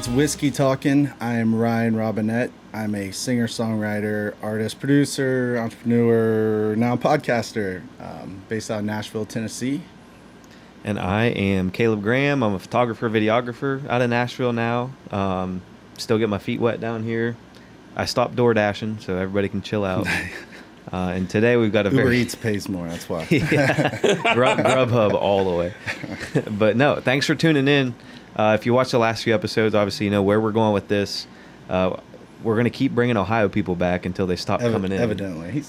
It's Whiskey Talkin. I'm Ryan Robinette. I'm a singer-songwriter, artist, producer, entrepreneur, now podcaster, based out of Nashville, Tennessee. And I am Caleb Graham. I'm a photographer, videographer out of Nashville now. Still get my feet wet down here. I stopped door dashing so everybody can chill out. And today we've got a Uber Eats pays more, that's why. Grubhub all the way. But no, thanks for tuning in. If you watch the last few episodes, obviously you know where we're going with this. We're going to keep bringing Ohio people back until they stop coming in. Evidently.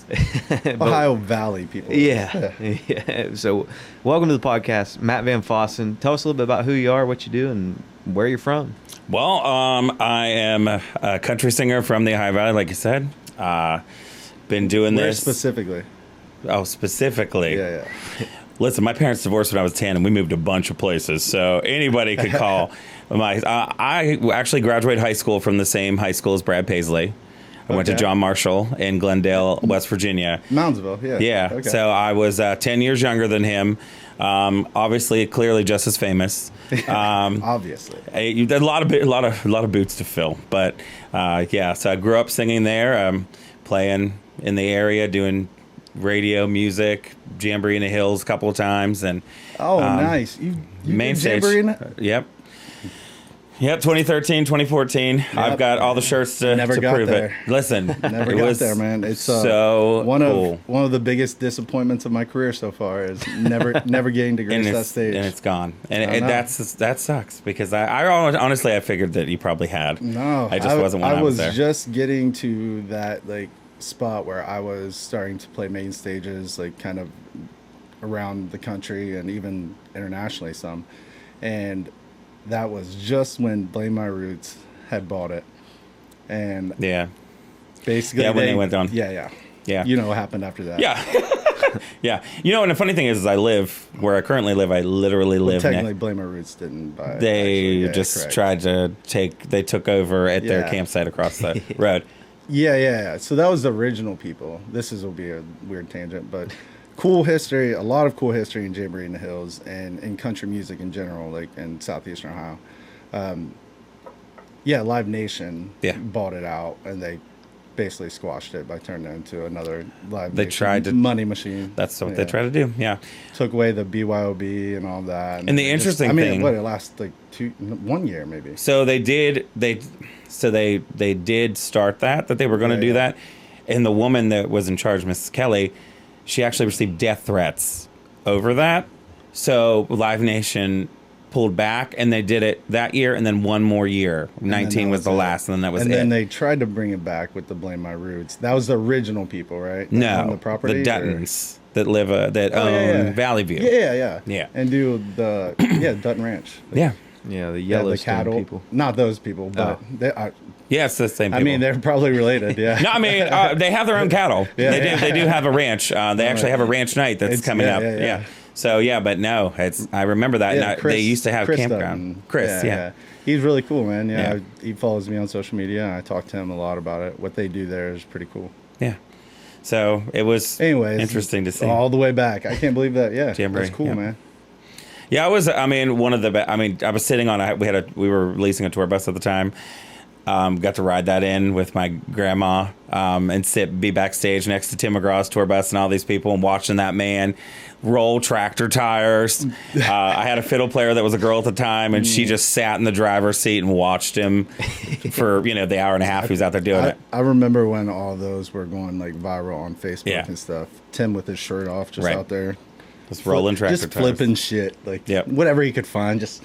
Ohio Valley people. Yeah. So welcome to the podcast. Matt VanFossen. Tell us a little bit about who you are, what you do, and where you're from. Well, I am a country singer from the Ohio Valley, like you said. Been doing Where this. specifically? Oh, specifically? Yeah. Listen, my parents divorced when I was 10, and we moved a bunch of places, so anybody could call. I actually graduated high school from the same high school as Brad Paisley. I went to John Marshall in Glendale, West Virginia. Moundsville, yeah. Yeah, Okay. so I was 10 years younger than him. Obviously, clearly just as famous. Obviously. A lot of boots to fill, but so I grew up singing there, playing in the area, doing radio, music, Jamboree in the Hills a couple of times, and nice. You main did stage. Jamboree in it? Yep, 2013, 2014. Yep. I've got all the shirts to prove it. Listen, never got there, man. It's so cool. One of the biggest disappointments of my career so far is never getting to grace that stage. And it's gone. And that sucks because I honestly I figured that you probably had. No, I just wasn't when I was there. I was just getting to that spot where I was starting to play main stages, kind of around the country and even internationally some, and that was just when Blame My Roots had bought it, and basically when they went down. Yeah. You know what happened after that? Yeah. You know, and the funny thing is I live where I currently live. I literally live. Technically, Blame My Roots didn't buy it. They tried to They took over at their campsite across the road. Yeah. So that was the original people. Will be a weird tangent, but cool history, a lot of cool history in Jamboree in the Hills and in country music in general, in southeastern Ohio. Live Nation bought it out, and they basically squashed it by turning it into another Live Nation money machine. That's what they tried to do. Yeah, took away the BYOB and all that. And the interesting thing, it lasted 1 year maybe. So they did start that they were going to do that, and the woman that was in charge, Mrs. Kelly, she actually received death threats over that. So Live Nation pulled back, and they did it that year, and then one more year. 19 was the last, and then that was it. And then they tried to bring it back with the Blame My Roots. That was the original people, right? No, the property, the Duttons that own Valley View. Yeah. And do the Dutton Ranch. Yeah, the Yellowstone cattle people. Not those people, but they are. Yeah, it's the same people. I mean, they're probably related, yeah. No, I mean, they have their own cattle. They do have a ranch. They actually have a ranch night that's coming up. Yeah. So, but no, I remember that. Yeah, they used to have Chris campground. Dutton. Chris, He's really cool, man. Yeah. He follows me on social media, and I talk to him a lot about it. What they do there is pretty cool. Yeah. So, it was interesting to see. All the way back. I can't believe that. Yeah. Jamboree, that's cool, man. Yeah, I was sitting on we were leasing a tour bus at the time. Got to ride that in with my grandma and be backstage next to Tim McGraw's tour bus and all these people and watching that man roll tractor tires. I had a fiddle player that was a girl at the time, and she just sat in the driver's seat and watched him for the hour and a half he was out there doing it. I remember when all those were going viral on Facebook and stuff. Tim with his shirt off, just out there, just rolling tractor tires, just flipping shit, whatever he could find, just.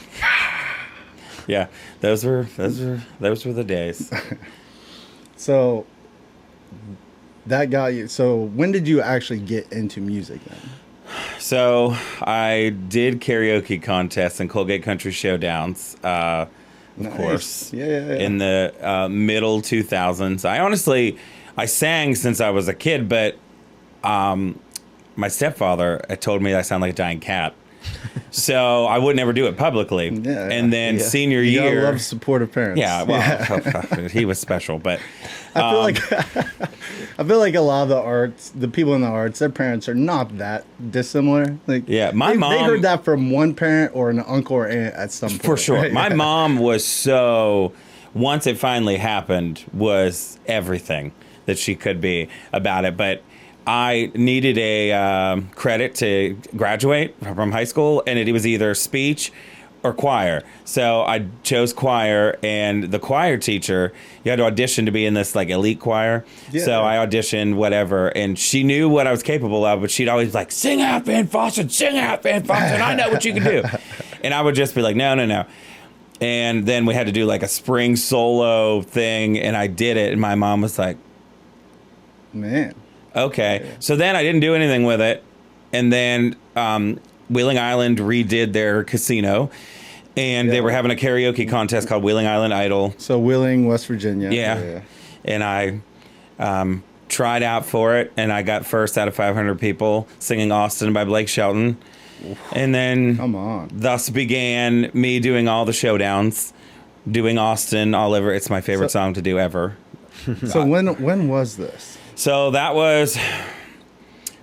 Yeah, those were the days. So that got you. So when did you actually get into music then? So I did karaoke contests and Colgate Country Showdowns, of course. Yeah. In the middle 2000s. I sang since I was a kid, but my stepfather had told me that I sound like a dying cat. So I would never do it publicly. Yeah, and then yeah. senior You gotta year, love supportive parents. yeah, well, he was special, but I feel like I feel like a lot of the people in the arts, their parents are not that dissimilar. Like, Yeah, my they mom- heard that from one parent or an uncle or aunt at some point. for sure. right? My mom was so, once it finally happened, was everything that she could be about it. But I needed a credit to graduate from high school, and it was either speech or choir. So I chose choir, and the choir teacher, you had to audition to be in this like elite choir. Yeah. So I auditioned, whatever, and she knew what I was capable of, but she'd always like, sing out VanFossen, sing out VanFossen, I know what you can do. And I would just be like, no, no, no. And then we had to do like a spring solo thing, and I did it, and my mom was like, Man. okay. So then I didn't do anything with it. And then Wheeling Island redid their casino, and they were having a karaoke contest called Wheeling Island Idol. So Wheeling, West Virginia. Yeah. And I tried out for it, and I got first out of 500 people singing Austin by Blake Shelton. And then Come on. thus began me doing all the showdowns, doing Austin all over. It's my favorite song to do ever. So when was this? So that was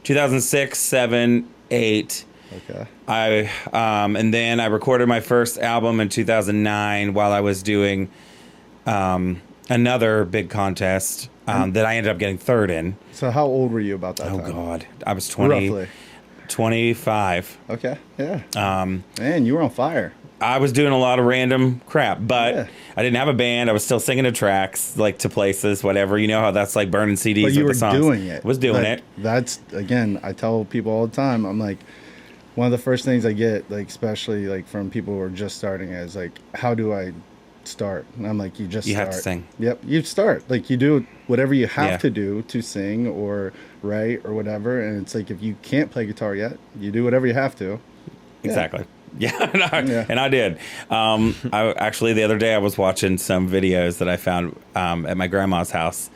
2006, 7, 8. Okay. And then I recorded my first album in 2009 while I was doing another big contest that I ended up getting third in. So how old were you about that Oh time? God, I was 20, Roughly. 25. Okay. Yeah. Man, you were on fire. I was doing a lot of random crap, but Yeah. I didn't have a band. I was still singing to tracks, like to places, whatever. You know how that's like burning CDs But you with were the songs. doing it. Was doing Like, it. That's, again, I tell people all the time, I'm like, one of the first things I get, like, especially like from people who are just starting is like, how do I start? And I'm like, you just You start. have to sing. Yep. You start. Like, you do whatever you have Yeah. to do to sing or write or whatever. And it's like, if you can't play guitar yet, you do whatever you have to. Exactly. Yeah, Yeah. and I did. I actually the other day I was watching some videos that I found at my grandma's house,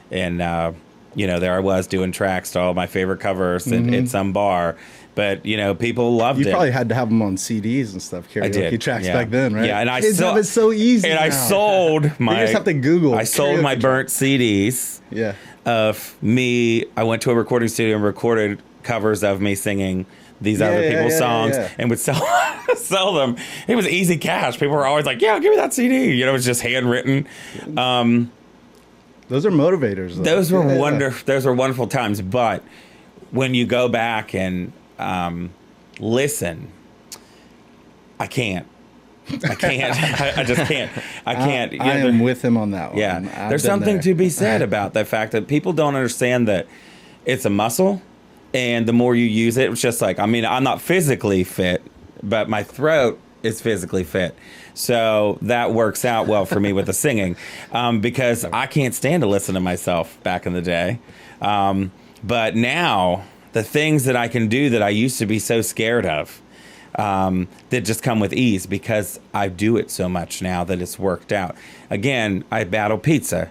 and there I was doing tracks to all my favorite covers at some bar. But people loved You it. probably had to have them on CDs and stuff, I karaoke did. tracks Yeah. back then, right? Yeah, and I Kids still- have it so easy. And I now. sold my. You just have to Google. I sold my karaoke burnt CDs Yeah. of me. I went to a recording studio and recorded covers of me singing these other people's songs and would sell them. It was easy cash. People were always like, "Yeah, give me that CD." It was just handwritten. Those are motivators. Though. Those were Yeah. wonderful. Those were wonderful times. But when you go back and listen, I can't. I just can't. I can't. I am with him on that one. Yeah, I've there's been something there. to be said about the fact that people don't understand that it's a muscle, and the more you use it, it's just like, I mean, I'm not physically fit, but my throat is physically fit. So that works out well for me with the singing, because I can't stand to listen to myself back in the day. But now, the things that I can do that I used to be so scared of, that just come with ease because I do it so much now that it's worked out. Again, I battle pizza.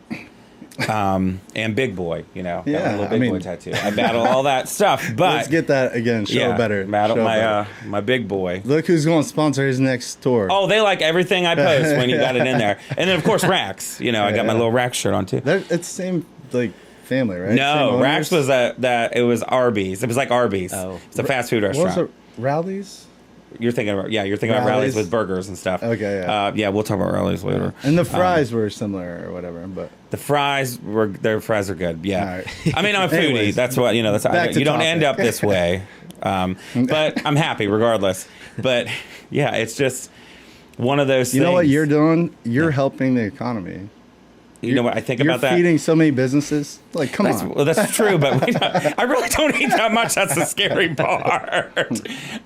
And Big Boy, got Yeah, my little I Big mean- Boy tattoo. I battle all that stuff, but Let's get that again. Show better. battle Show my better. my Big Boy. Look who's going to sponsor his next tour. Oh, they like everything I post when you got it in there, and then of course Rax. I got my little Rax shirt on too. It's the same like family, right? Same No, owners? Rax was it was Arby's. It was like Arby's. Oh. It's a fast food What was restaurant. it? Rallies? You're thinking about about Rallies? rallies with burgers and stuff. Okay, yeah. We'll talk about rallies later. And the fries were similar or whatever, but The fries their fries are good. Yeah. All right. I mean, I'm a foodie. Anyways, That's what, that's, back to you don't topic. end up this way. But I'm happy regardless. But yeah, it's just one of those things. you know what you're doing? You're helping the economy. You know what I think You're about that? feeding so many businesses. Like, come on. Well, that's true, but I really don't eat that much. That's the scary part.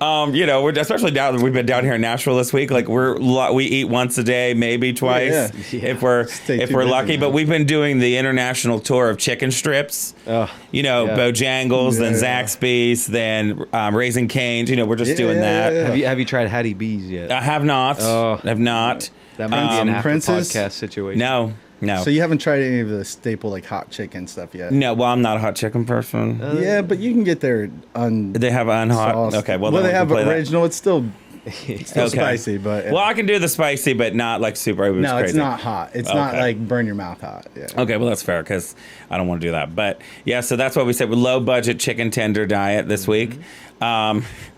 Especially we've been down here in Nashville this week. Like we eat once a day, maybe twice, Yeah. if we're Stay too busy, lucky. man. But we've been doing the international tour of chicken strips. Oh, Bojangles, then Yeah. Zaxby's, then Raising Cane's. We're just Yeah, doing yeah, that. yeah. have you tried Hattie B's yet? I have not. Oh. Have not. That might be an after Prince's? podcast situation. No. No. So you haven't tried any of the staple like hot chicken stuff yet? No, well, I'm not a hot chicken person. Yeah, but you can get their They have unhot. sauce. Okay, well, they then we can have play that. original. It's still Okay. spicy, but Well, I can do the spicy, but not like super. It was no, crazy. it's not hot. It's not Okay. like burn your mouth hot. Yeah. Okay, well that's fair because I don't want to do that. But yeah, so that's what we said with low budget chicken tender diet this week,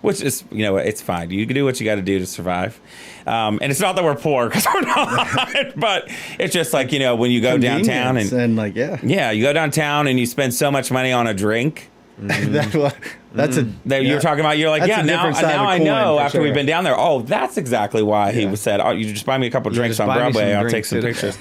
which is it's fine. You can do what you got to do to survive, and it's not that we're poor because we're not, but it's just like when you go downtown and like you go downtown and you spend so much money on a drink. That's That you're talking about. You're like, That's yeah, a now different side of I the know. coin, for After we've sure. been down there, oh, that's exactly why he said, oh, you just buy me a couple drinks just on buy me some Broadway. I'll take drinks some today. pictures.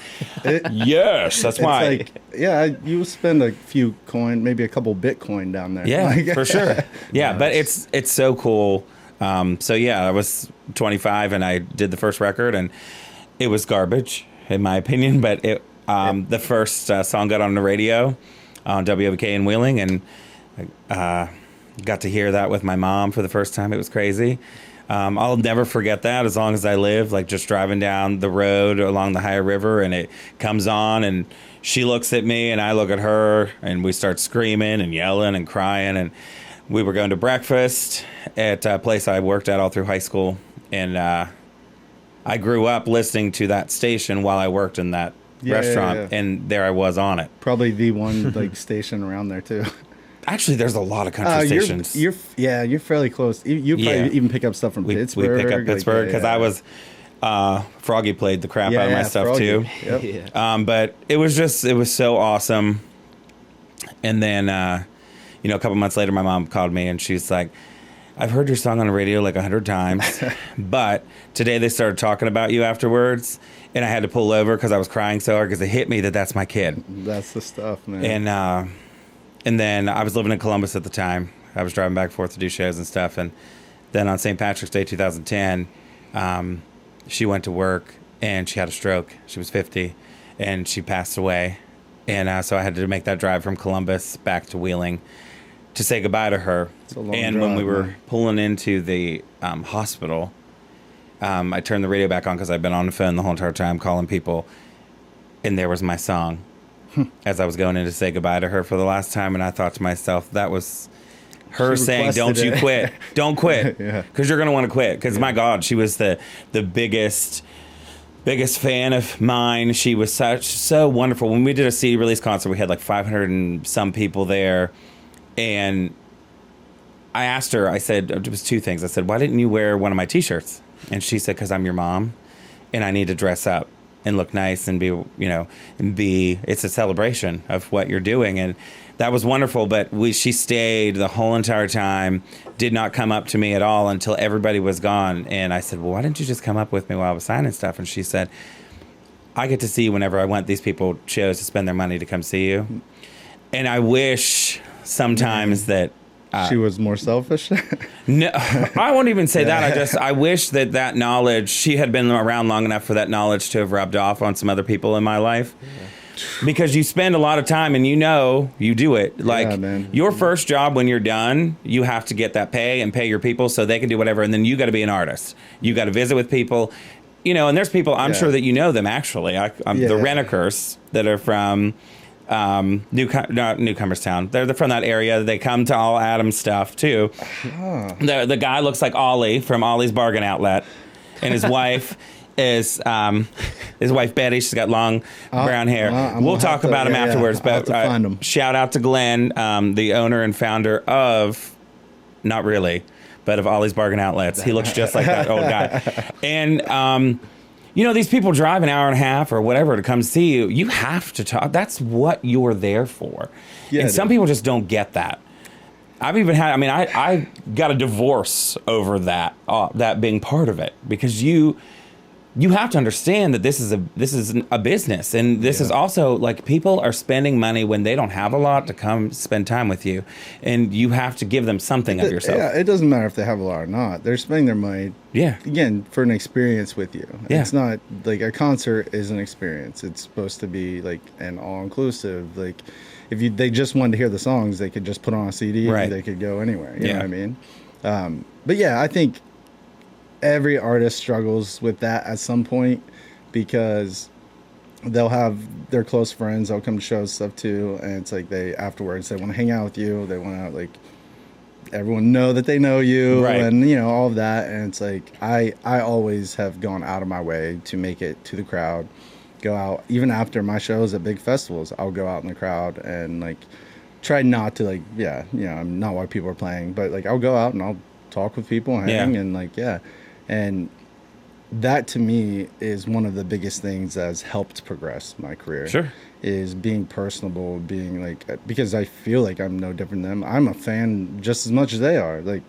Yes, that's It's why. like, you spend a few coin, maybe a couple Bitcoin down there. Yeah, Like, for sure. Yeah, but it's so cool. So yeah, I was 25 and I did the first record and it was garbage in my opinion. But the first song got on the radio on WOK in Wheeling and got to hear that with my mom for the first time. It was crazy. I'll never forget that as long as I live, like just driving down the road along the Ohio River and it comes on and she looks at me and I look at her and we start screaming and yelling and crying. And we were going to breakfast at a place I worked at all through high school. And I grew up listening to that station while I worked in that restaurant. Yeah. And there I was on it. Probably the one like station around there too. Actually, there's a lot of country stations. You're fairly close. You probably even pick up stuff from Pittsburgh. We pick up Pittsburgh because I was Froggy played the crap out of my stuff Froggy. too. Yep. But it was so awesome. And then a couple months later, my mom called me and she's like, "I've heard your song on the radio like 100 times, but today they started talking about you afterwards." And I had to pull over because I was crying so hard because it hit me that that's my kid. That's the stuff, man. And then I was living in Columbus at the time. I was driving back and forth to do shows and stuff. And then on St. Patrick's Day 2010, she went to work and she had a stroke. She was 50 and she passed away. And so I had to make that drive from Columbus back to Wheeling to say goodbye to her. It's a long And when we drive, were man. pulling into the hospital, I turned the radio back on because I'd been on the phone the whole entire time calling people. And there was my song. As I was going in to say goodbye to her for the last time, and I thought to myself, that was her She saying, "Don't requested you it." quit, don't quit, Yeah. because you're gonna want to quit." Because my God, she was the biggest fan of mine. She was so wonderful. When we did a CD release concert, we had like 500 and some people there, and I asked her. I said it was two things. I said, "Why didn't you wear one of my T-shirts?" And she said, "Because I'm your mom, and I need to dress up and look nice and be it's a celebration of what you're doing." And that was wonderful. But she stayed the whole entire time, did not come up to me at all until everybody was gone. And I said, "Well, why didn't you just come up with me while I was signing stuff?" And she said, "I get to see you whenever I want. These people chose to spend their money to come see you." And I wish sometimes that She was more selfish. no, I won't even say that. I wish that knowledge, she had been around long enough for that knowledge to have rubbed off on some other people in my life. Because you spend a lot of time and you do it. Like man. your first job when you're done, you have to get that pay and pay your people so they can do whatever. And then you got to be an artist. You got to visit with people, and there's people, I'm sure that you know them actually. The Renekers that are from not Newcomerstown. They're from that area. They come to all Adam's stuff too. The guy looks like Ollie from Ollie's Bargain Outlet, and his wife is his wife Betty. She's got long brown hair. We'll talk about him afterwards. I'll have But to find him. shout out to Glenn, the owner and founder of, not really, but of Ollie's Bargain Outlets. He looks just like that old guy, and. These people drive an hour and a half or whatever to come see you. You have to talk. That's what you're there for. Yeah, and some dude. people just don't get that. I've even had, I got a divorce over that being part of it, because you have to understand that this is a business, and this is also like people are spending money when they don't have a lot to come spend time with you, and you have to give them something of yourself. Yeah, it doesn't matter if they have a lot or not. They're spending their money. Yeah. Again, for an experience with you. Yeah. It's not like a concert is an experience. It's supposed to be like an all-inclusive. Like if they just wanted to hear the songs, they could just put on a CD. Right. And they could go anywhere. You know Yeah. what I mean? But yeah, I think every artist struggles with that at some point, because they'll have their close friends. They'll come to shows stuff too, and it's like they afterwards they want to hang out with you. They want to like everyone know that they know you, Right. and you know all of that. And it's like I always have gone out of my way to make it to the crowd. Go out even after my shows at big festivals. I'll go out in the crowd and like try not to like I'm not why people are playing, but like I'll go out and I'll talk with people, hang and like and that to me is one of the biggest things that has helped progress my career. Sure. Is being personable, being like, because I feel like I'm no different than them. I'm a fan just as much as they are. Like,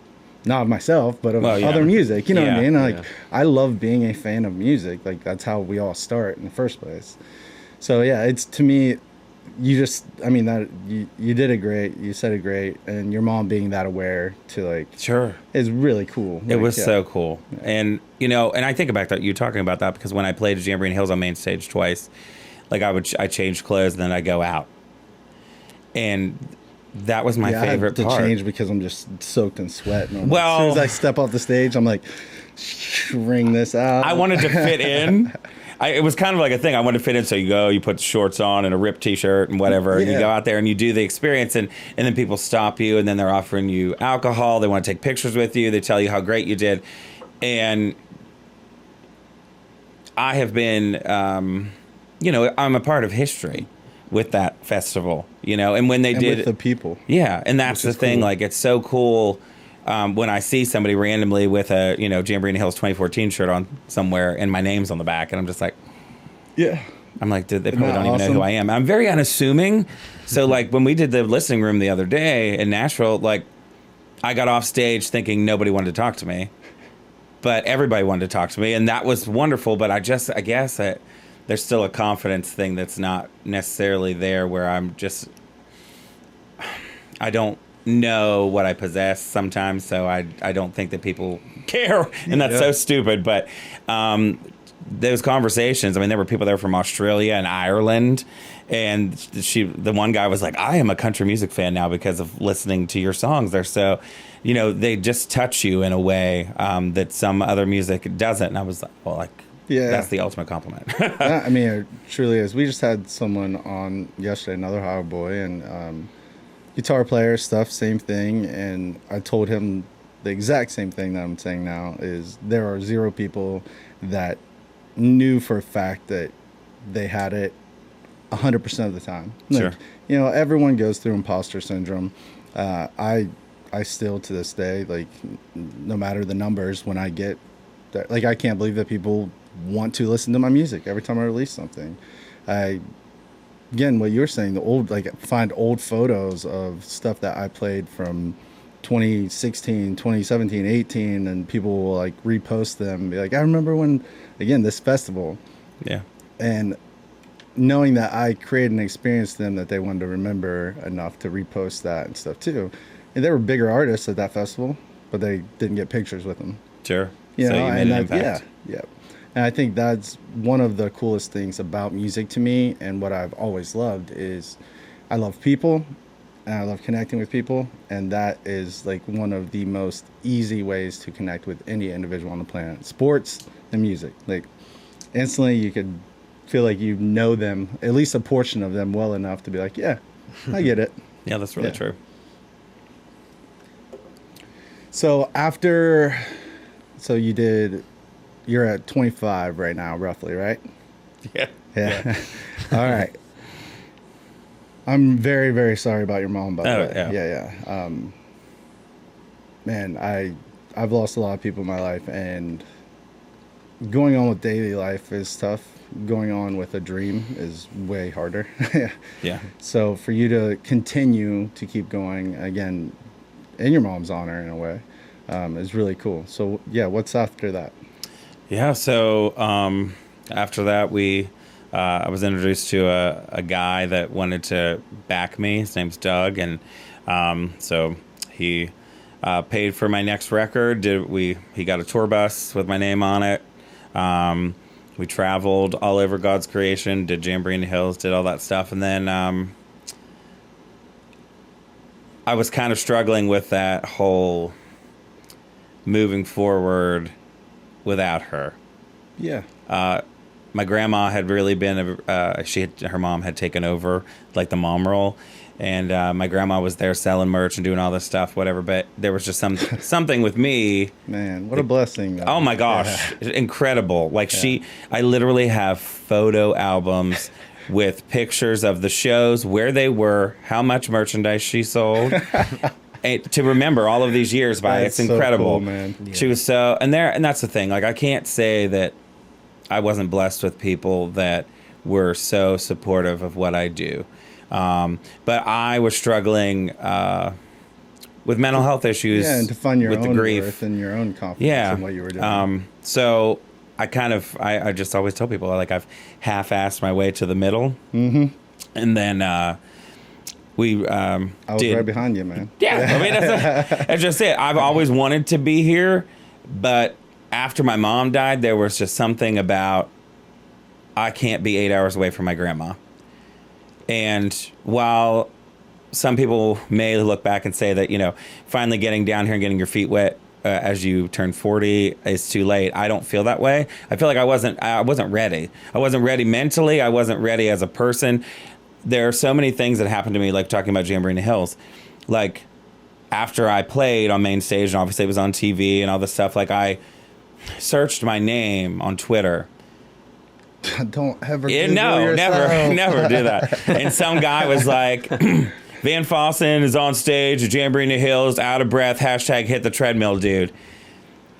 not of myself, but of other music. You know what I mean? Like, I love being a fan of music. Like, that's how we all start in the first place. So yeah, it's to me, that you did it great. You said it great, and your mom being that aware to like is really cool. It was so cool, and and I think back that you talking about that because when I played at Jamboree Hills on main stage twice, like I change clothes and then I go out, and that was my favorite I had to part. change because I'm just soaked in sweat. And as soon as I step off the stage, I'm like, wring this out. I wanted to fit in. It was kind of like a thing. I wanted to fit in, so you put shorts on and a ripped T-shirt and whatever, and you go out there and you do the experience, and then people stop you, and then they're offering you alcohol. They want to take pictures with you. They tell you how great you did, and I have been, I'm a part of history with that festival, and when they did with the people, and that's the thing. Cool. Like it's so cool. When I see somebody randomly with a, Jamboree Hills 2014 shirt on somewhere and my name's on the back, and I'm just like, I'm like, they probably don't even know who I am. I'm very unassuming. So like when we did the listening room the other day in Nashville, like I got off stage thinking nobody wanted to talk to me, but everybody wanted to talk to me. And that was wonderful. But I guess that there's still a confidence thing that's not necessarily there where I don't know what I possess sometimes, so I don't think that people care, and that's so stupid. But those conversations, I mean, there were people there from Australia and Ireland, and the one guy was like, I am a country music fan now because of listening to your songs. They're so, they just touch you in a way that some other music doesn't. And I was like, well, that's the ultimate compliment. I mean, it truly is. We just had someone on yesterday, another Ohio boy, and guitar player stuff, same thing. And I told him the exact same thing that I'm saying now is there are 0 people that knew for a fact that they had it 100% of the time. Sure. Like, everyone goes through imposter syndrome. I still to this day, like no matter the numbers, when I get that, like I can't believe that people want to listen to my music every time I release something. Again, what you're saying, find old photos of stuff that I played from 2016, 2017, 18, and people will like repost them and be like, I remember when, again, this festival. Yeah. And knowing that I created an experience to them that they wanted to remember enough to repost that and stuff too. And there were bigger artists at that festival, but they didn't get pictures with them. Sure. You so know, you made an impact. Yeah. And I think that's one of the coolest things about music to me, and what I've always loved is I love people and I love connecting with people, and that is like one of the most easy ways to connect with any individual on the planet. Sports and music. Like instantly you could feel like you know them, at least a portion of them well enough to be like, yeah, I get it. Yeah, that's really true. So you're at 25 right now, roughly, right? Yeah. All right. I'm very, very sorry about your mom, by the way. Yeah. Man, I've lost a lot of people in my life, and going on with daily life is tough. Going on with a dream is way harder. Yeah. So for you to continue to keep going, again, in your mom's honor in a way, is really cool. So yeah, what's after that? Yeah, so after that, I was introduced to a guy that wanted to back me. His name's Doug, and so he paid for my next record. He got a tour bus with my name on it. We traveled all over God's creation, did Jamboree in the Hills, did all that stuff, and then I was kind of struggling with that whole moving forward without her. Yeah. my grandma had really been her mom had taken over like the mom role, and my grandma was there selling merch and doing all this stuff, whatever. But there was just something with me. Man, what a blessing! Though. Oh my gosh, incredible! Like I literally have photo albums with pictures of the shows, where they were, how much merchandise she sold. And to remember all of these years by, it's incredible. So cool, man. Yeah. She was so, and that's the thing. Like, I can't say that I wasn't blessed with people that were so supportive of what I do. But I was struggling with mental health issues. Yeah, and to find your with own the grief worth and your own confidence in what you were doing. So I just always tell people, like, I've half-assed my way to the middle. Mm-hmm. And then I was right behind you, man. Yeah, I mean, that's just it. I've always wanted to be here, but after my mom died, there was just something about I can't be 8 hours away from my grandma. And while some people may look back and say that, you know, finally getting down here and getting your feet wet as you turn 40 is too late, I don't feel that way. I feel like I wasn't ready. I wasn't ready mentally. I wasn't ready as a person. There are so many things that happened to me, like talking about Jamboree in the Hills. Like, after I played on main stage, and obviously it was on TV and all this stuff, like, I searched my name on Twitter. Don't ever do never do that. And some guy was like, VanFossen is on stage at Jamboree in the Hills, out of breath, hashtag hit the treadmill, dude.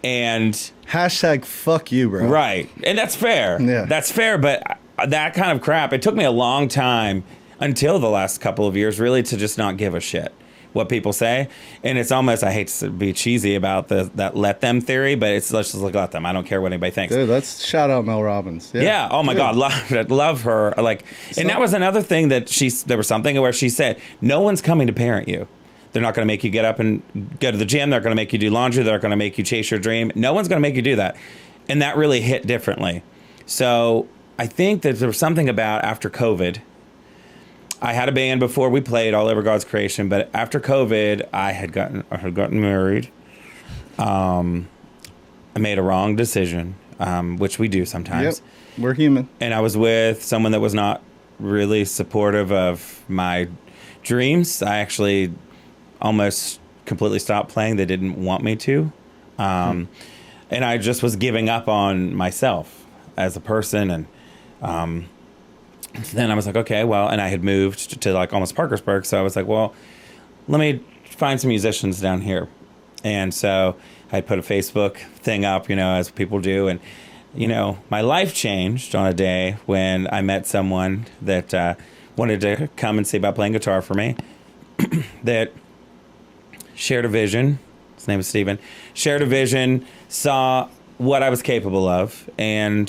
And hashtag fuck you, bro. Right. And that's fair. Yeah. That's fair, but that kind of crap, it took me a long time until the last couple of years really to just not give a shit what people say. And it's almost, I hate to be cheesy about that let them theory, but it's let's just let them. I don't care what anybody thinks. Dude, let's shout out Mel Robbins. Yeah. Oh my God. Love her. Like, and that was another thing that there was something where she said, no one's coming to parent you. They're not going to make you get up and go to the gym. They're going to make you do laundry. They're going to make you chase your dream. No one's going to make you do that. And that really hit differently. So I think that there was something about after COVID. I had a band before we played all over God's creation, but after COVID, I had gotten married. I made a wrong decision, which we do sometimes. Yep, we're human. And I was with someone that was not really supportive of my dreams. I actually almost completely stopped playing. They didn't want me to. And I just was giving up on myself as a person. And then I was like, okay, well, and I had moved to like almost Parkersburg. So I was like, well, let me find some musicians down here. And so I put a Facebook thing up, you know, as people do. And, you know, my life changed on a day when I met someone that wanted to come and see about playing guitar for me that shared a vision. His name is Steven. Shared a vision, saw what I was capable of. And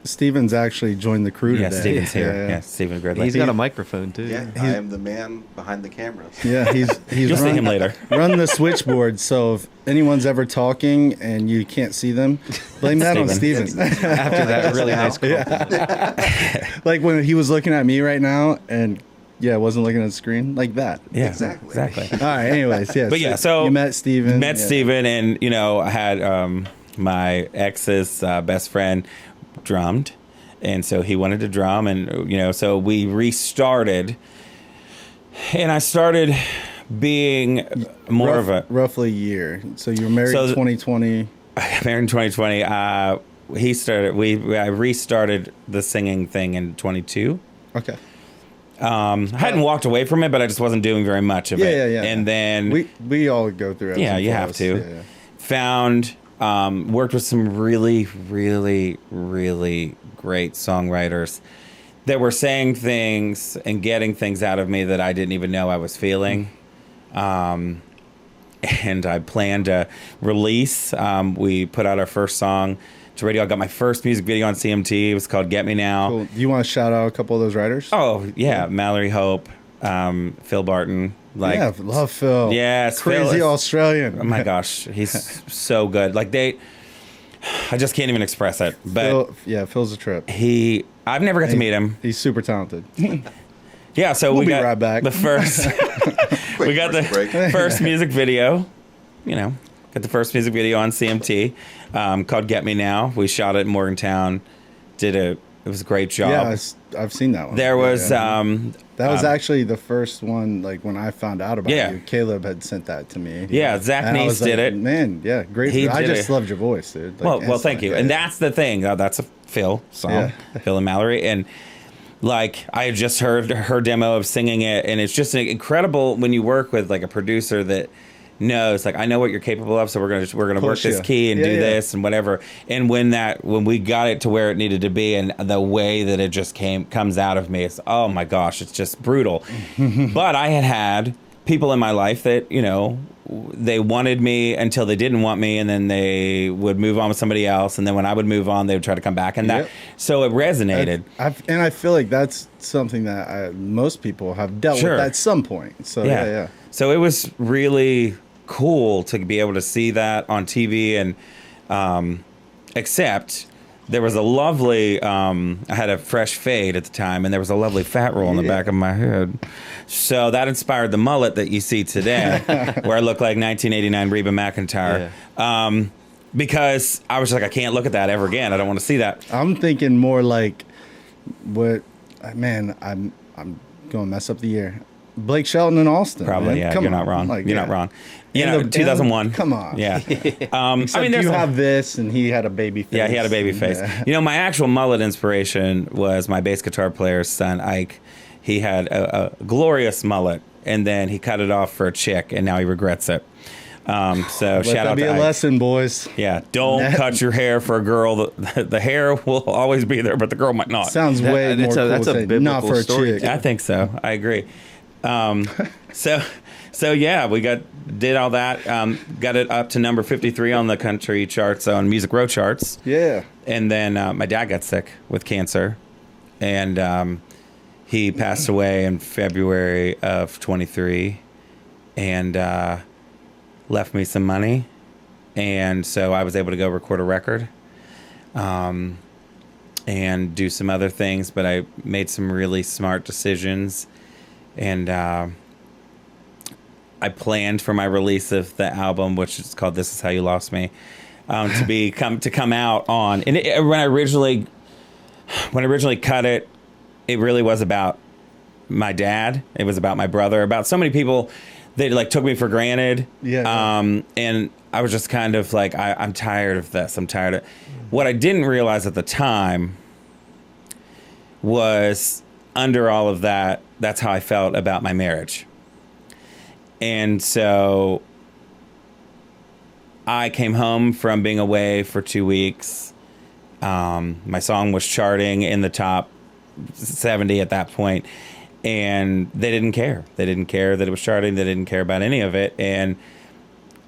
Steven's actually joined the crew today. Yeah, Steven's here. Yeah, Steven Gridley. He's got a microphone too. Yeah, I am the man behind the cameras. Yeah, he's You'll see him later. Run the switchboard, so if anyone's ever talking and you can't see them, blame that on Steven. After that really nice Like when he was looking at me right now and wasn't looking at the screen like that. Yeah, Exactly. All right, anyways, But yeah, so you met Steven. Steven, and, you know, I had my ex's best friend drummed, and so he wanted to drum, and, you know, so we restarted, and I started being more of a roughly a year. So you were married in 2020. Married in 2020. I restarted the singing thing in 22. Okay. I hadn't walked away from it, but I just wasn't doing very much of it. Yeah. And then we all go through it. Yeah, you have to. Found worked with some really, really, really great songwriters that were saying things and getting things out of me that I didn't even know I was feeling. And I planned to release. We put out our first song to radio. I got my first music video on CMT. It was called Get Me Now. Cool. Do you want to shout out a couple of those writers? Oh, yeah. Mallory Hope, Phil Barton. Yeah, love Phil. Yes, crazy Phil Australian. Oh my gosh, he's so good. Like I just can't even express it. But Phil's a trip. I've never got to meet him. He's super talented. Yeah, so we'll we be got right back. The first. We got the first music video. You know, Got the first music video on CMT called "Get Me Now." We shot it in Morgantown. It was a great job. Yeah, I've seen that one. There was that was actually the first one. Like when I found out about Yeah. you, Caleb had sent that to me. Yeah, Zach And I Neese was like, did it. Man, yeah, great. He I did just it. loved your voice, dude. Like, well, thank you. yeah. And that's the thing. That's a Phil song, Yeah. Phil and Mallory. And like I had just heard her demo of singing it, and it's just incredible when you work with like a producer that knows, like, I know what you're capable of, so we're gonna work Push this you. key and Yeah, do yeah. this and whatever. And when we got it to where it needed to be, and the way that it just comes out of me, it's, oh my gosh, it's just brutal. But I had people in my life that, you know, they wanted me until they didn't want me, and then they would move on with somebody else, and then when I would move on, they would try to come back, and Yep. that, so it resonated. And I feel like that's something that most people have dealt Sure. with at some point. So yeah. So it was really cool to be able to see that on TV, and except there was a lovely, I had a fresh fade at the time, and there was a lovely fat roll on the back of my head. So that inspired the mullet that you see today, where I look like 1989 Reba McEntire. Yeah. Because I was like, I can't look at that ever again. I don't want to see that. I'm thinking more like what, man, I'm going to mess up the year. Blake Shelton and Austin. Probably, man. yeah. Come You're on. not wrong. Like, You're yeah. not wrong. You And know, the- 2001. Come on. Yeah. Except I mean, there's you have this, and he had a baby face. Yeah, he had a baby face. Yeah. You know, my actual mullet inspiration was my bass guitar player's son, Ike. He had a glorious mullet, and then he cut it off for a chick, and now he regrets it. So Let shout that out be to a Ike. lesson, boys. Yeah, don't cut your hair for a girl. The hair will always be there, but the girl might not. Sounds way more cool. that's a saying, biblical not for a story. chick. I think so. I agree. So yeah, we did all that. Got it up to number 53 on the country charts, on Music Row charts. Yeah. And then my dad got sick with cancer, and he passed away in February of 23, and left me some money, and so I was able to go record a record, and do some other things. But I made some really smart decisions, and I planned for my release of the album, which is called "This Is How You Lost Me," to come out on. And when I originally cut it, it really was about my dad. It was about my brother. About so many people that like took me for granted. Yeah. And I was just kind of like, I'm tired of this. I'm tired of. What I didn't realize at the time was, under all of that, that's how I felt about my marriage. And so I came home from being away for 2 weeks. My song was charting in the top 70 at that point, and they didn't care. They didn't care that it was charting. They didn't care about any of it. And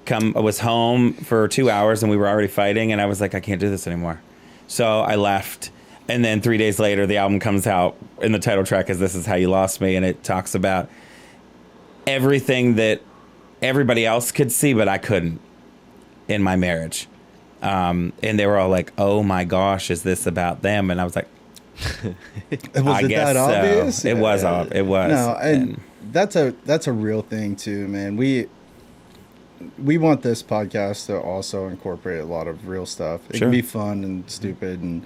I was home for 2 hours, and we were already fighting, and I was like, I can't do this anymore. So I left. And then 3 days later, the album comes out, and the title track is "This Is How You Lost Me," and it talks about everything that everybody else could see, but I couldn't in my marriage. And they were all like, oh my gosh, is this about them? And I was like, Was I it guess that so. obvious? It was. It was. No, and that's a real thing too, man. We want this podcast to also incorporate a lot of real stuff. It Sure. can be fun and stupid,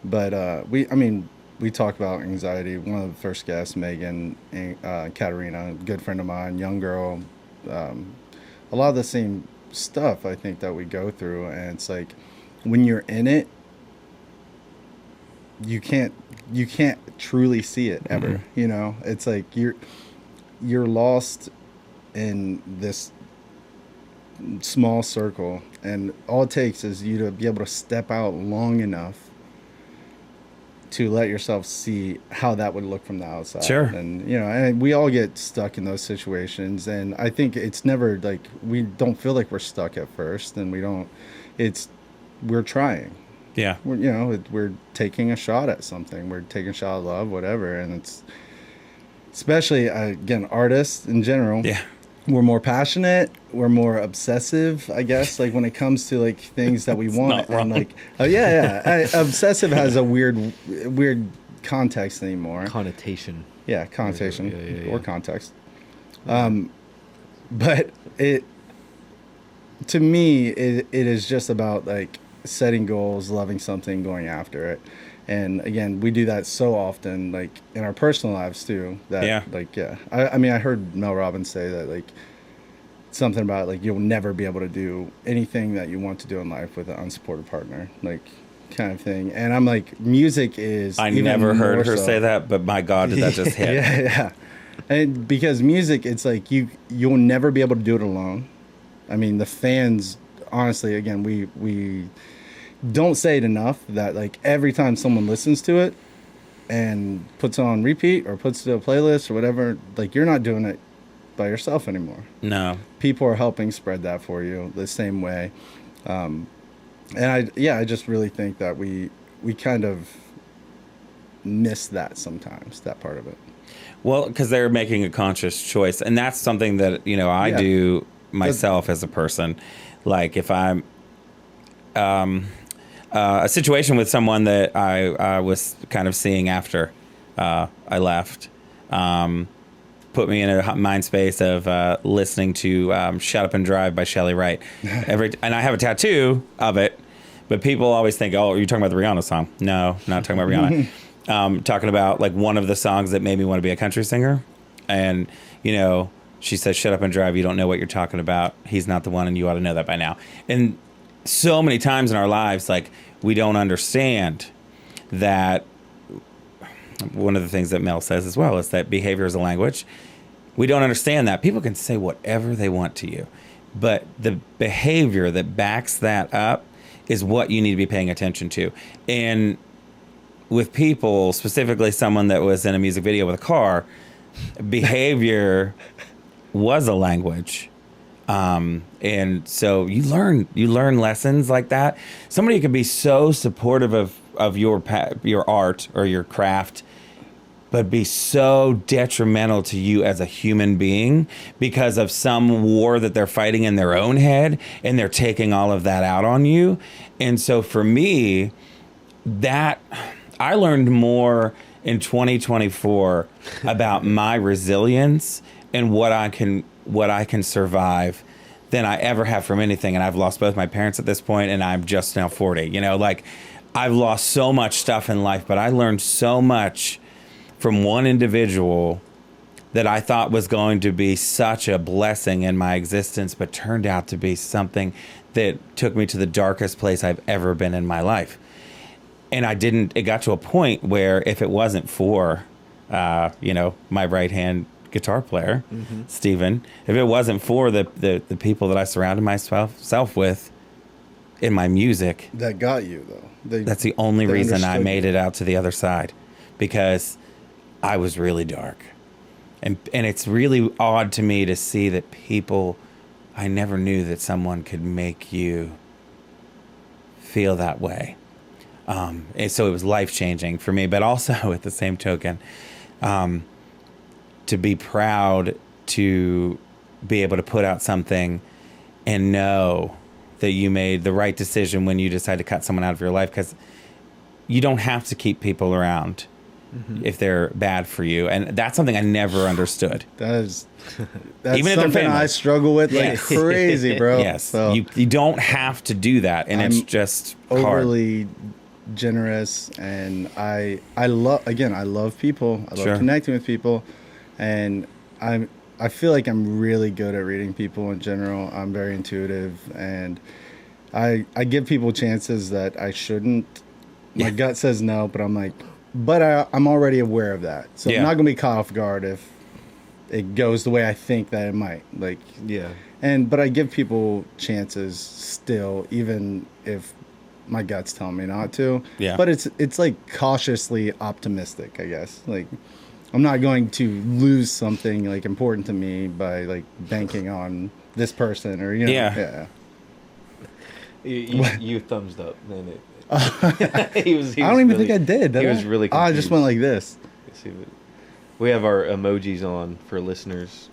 but we talk about anxiety. One of the first guests, Megan, Katerina, a good friend of mine, young girl, a lot of the same stuff I think that we go through, and it's like when you're in it, you can't truly see it ever. Mm-hmm. You know, it's like you're lost in this small circle, and all it takes is you to be able to step out long enough to let yourself see how that would look from the outside. Sure. And you know, and we all get stuck in those situations, and I think it's never like, we don't feel like we're stuck at first, and we're trying. Yeah. We're taking a shot at something. We're taking a shot at love, whatever. And it's, especially again, artists in general. Yeah. We're more passionate. We're more obsessive, I guess. Like when it comes to like things that we want, not wrong. and like, oh yeah. Obsessive has a weird context anymore. Connotation. Yeah, connotation Yeah. or context. But to me, it is just about like setting goals, loving something, going after it. And again, we do that so often, like in our personal lives too. That I mean, I heard Mel Robbins say that like something about like you'll never be able to do anything that you want to do in life with an unsupported partner, like kind of thing. And I'm like, music is. I never heard her say that, but my God, did that just hit? Yeah. And because music, it's like you'll never be able to do it alone. I mean, the fans, honestly, again, we don't say it enough that like every time someone listens to it and puts it on repeat or puts it to a playlist or whatever, like you're not doing it by yourself anymore. No. People are helping spread that for you the same way. And I just really think that we kind of miss that sometimes, that part of it. Well, because they're making a conscious choice. And that's something that, I do myself as a person. Like if I'm a situation with someone that I was kind of seeing after I left, put me in a mind space of listening to Shut Up and Drive by Shelley Wright. And I have a tattoo of it, but people always think, oh, are you talking about the Rihanna song? No, not talking about Rihanna. Talking about like one of the songs that made me want to be a country singer. And, she says, shut up and drive. You don't know what you're talking about. He's not the one, and you ought to know that by now. And so many times in our lives, like, we don't understand that. One of the things that Mel says as well is that behavior is a language. We don't understand that. People can say whatever they want to you, but the behavior that backs that up is what you need to be paying attention to. And with people, specifically someone that was in a music video with a car, behavior was a language. And so you learn lessons like that. Somebody could be so supportive of your art or your craft, but be so detrimental to you as a human being because of some war that they're fighting in their own head, and they're taking all of that out on you. And so for me, that I learned more in 2024 about my resilience and what I can survive than I ever have from anything. And I've lost both my parents at this point, and I'm just now 40. Like I've lost so much stuff in life, but I learned so much from one individual that I thought was going to be such a blessing in my existence, but turned out to be something that took me to the darkest place I've ever been in my life. And it got to a point where if it wasn't for, my right-hand guitar player, Steven, if it wasn't for the people that I surrounded myself with in my music. That got you, though. That's the only reason I made it out to the other side, because I was really dark. And it's really odd to me to see that people, I never knew that someone could make you feel that way. And so it was life-changing for me, but also at the same token, to be proud to be able to put out something and know that you made the right decision when you decide to cut someone out of your life, because you don't have to keep people around if they're bad for you. And that's something I never understood. That's even if something I struggle with like crazy, bro. Yes. So you don't have to do that. And it's just overly generous, and I love people. I love connecting with people, and I feel like I'm really good at reading people in general. I'm very intuitive, and I give people chances that I shouldn't. My gut says no, but I'm like, I'm already aware of that, so I'm not gonna be caught off guard if it goes the way I think that it might. Like, but I give people chances still, even if my gut's telling me not to. Yeah. But it's like cautiously optimistic, I guess. Like, I'm not going to lose something like important to me by like banking on this person or You thumbs up. He was I don't even think I did. He was really confused. I just went like this. We have our emojis on for listeners.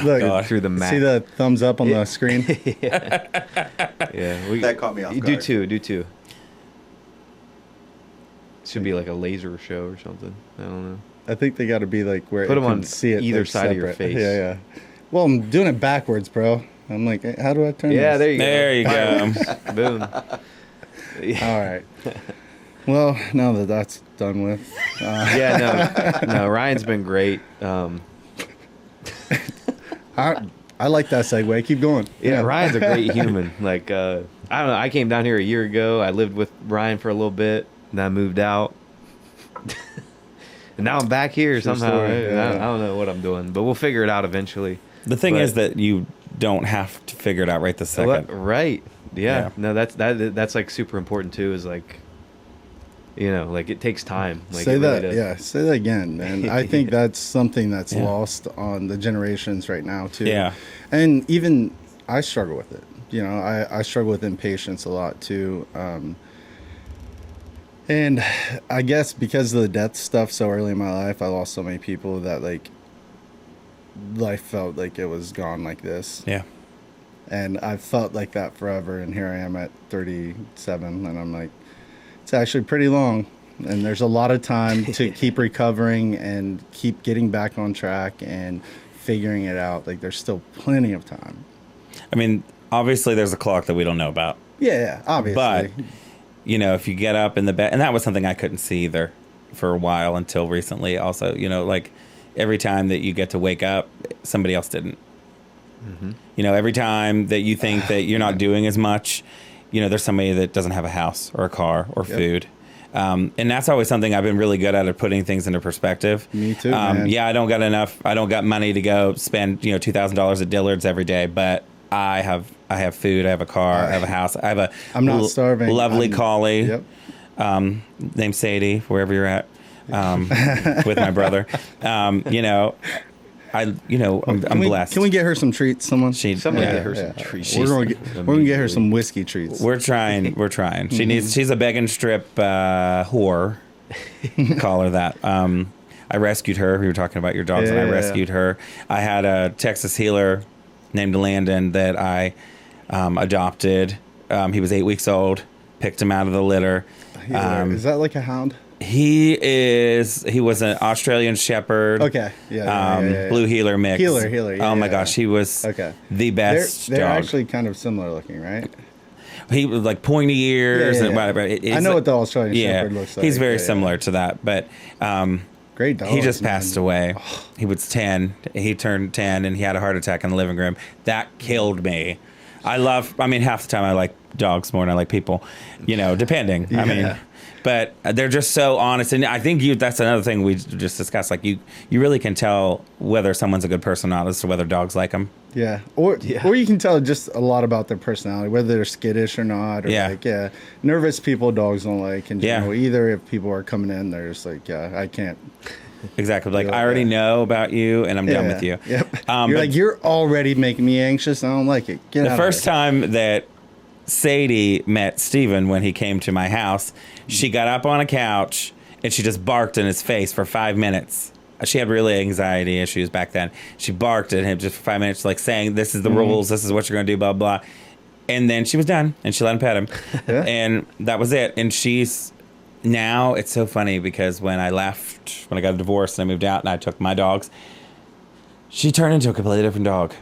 Look, through the map. See the thumbs up on the screen? That caught me off guard. Do two. Should be like a laser show or something. I don't know. I think they got to be like where put them on see it either like side separate. of your face. Yeah. Well, I'm doing it backwards, bro. I'm like, "Hey, how do I turn Yeah, this?" there you go. There you go. Boom. All right. Well, now that that's done with, Yeah, no, Ryan's been great. I like that segue. Keep going. Yeah, Ryan's a great human. Like, I don't know. I came down here a year ago. I lived with Ryan for a little bit, and I moved out. And now I'm back here True somehow. story, yeah. I don't know what I'm doing, but we'll figure it out eventually. The thing But- is that you don't have to figure it out right this second. Right. Yeah. Yeah. No, that's like super important too. Is like, like it takes time. Like, Say it really that, does. yeah. Say that again, man. I think that's something that's Yeah. lost on the generations right now too. Yeah. And even I struggle with it. I struggle with impatience a lot too. And I guess because of the death stuff so early in my life, I lost so many people that like life felt like it was gone like this. Yeah. And I've felt like that forever. And here I am at 37, and I'm like, it's actually pretty long. And there's a lot of time to keep recovering and keep getting back on track and figuring it out. Like, there's still plenty of time. I mean, obviously there's a clock that we don't know about. Yeah, obviously. But, if you get up in the bed, and that was something I couldn't see either for a while until recently. Also, like every time that you get to wake up, somebody else didn't. Mm-hmm. Every time that you think that you're not doing as much, there's somebody that doesn't have a house or a car or food. And that's always something I've been really good at putting things into perspective. Me too, man. Yeah, I don't got money to go spend, $2,000 at Dillard's every day, but I have food, I have a car, I have a house, I have I'm not starving. lovely collie, Yep. named Sadie, wherever you're at, with my brother. I'm blessed. Can we get her some treats, someone? Somebody Yeah, get her yeah. some treats. We're gonna get her some whiskey treats. We're trying. She's a begging strip whore. Call her that. I rescued her. We were talking about your dogs, and I Yeah. rescued her. I had a Texas healer named Landon that I adopted. He was 8 weeks old. Picked him out of the litter. Is that like a hound? He was an Australian Shepherd. Okay. Yeah. Blue healer mix. Healer. Yeah, Oh my yeah. gosh, he was Okay. the best They're dog. actually kind of similar looking, right? He was like pointy ears and whatever. I know what the Australian Shepherd looks like. He's very Yeah, similar to that, but Great dog. he just passed away. He was 10. He turned 10 and he had a heart attack in the living room. That killed me. Half the time I like dogs more than I like people, depending. Yeah. But they're just so honest. And I think that's another thing we just discussed. Like you really can tell whether someone's a good person or not as to whether dogs like them. Yeah. Or you can tell just a lot about their personality, whether they're skittish or not. Or nervous people dogs don't like in general. Either if people are coming in, they're just like, I can't. Exactly. Like, I already know about you and I'm done with you. Yep. You're already making me anxious. I don't like it. Get out The of first here. time that Sadie met Steven when he came to my house, she got up on a couch and she just barked in his face for 5 minutes. She had really anxiety issues back then. She barked at him just for 5 minutes, like saying, this is the rules, this is what you're going to do, blah, blah. And then she was done and she let him pet him. And that was it. And now it's so funny because when I got a divorce and I moved out and I took my dogs, she turned into a completely different dog.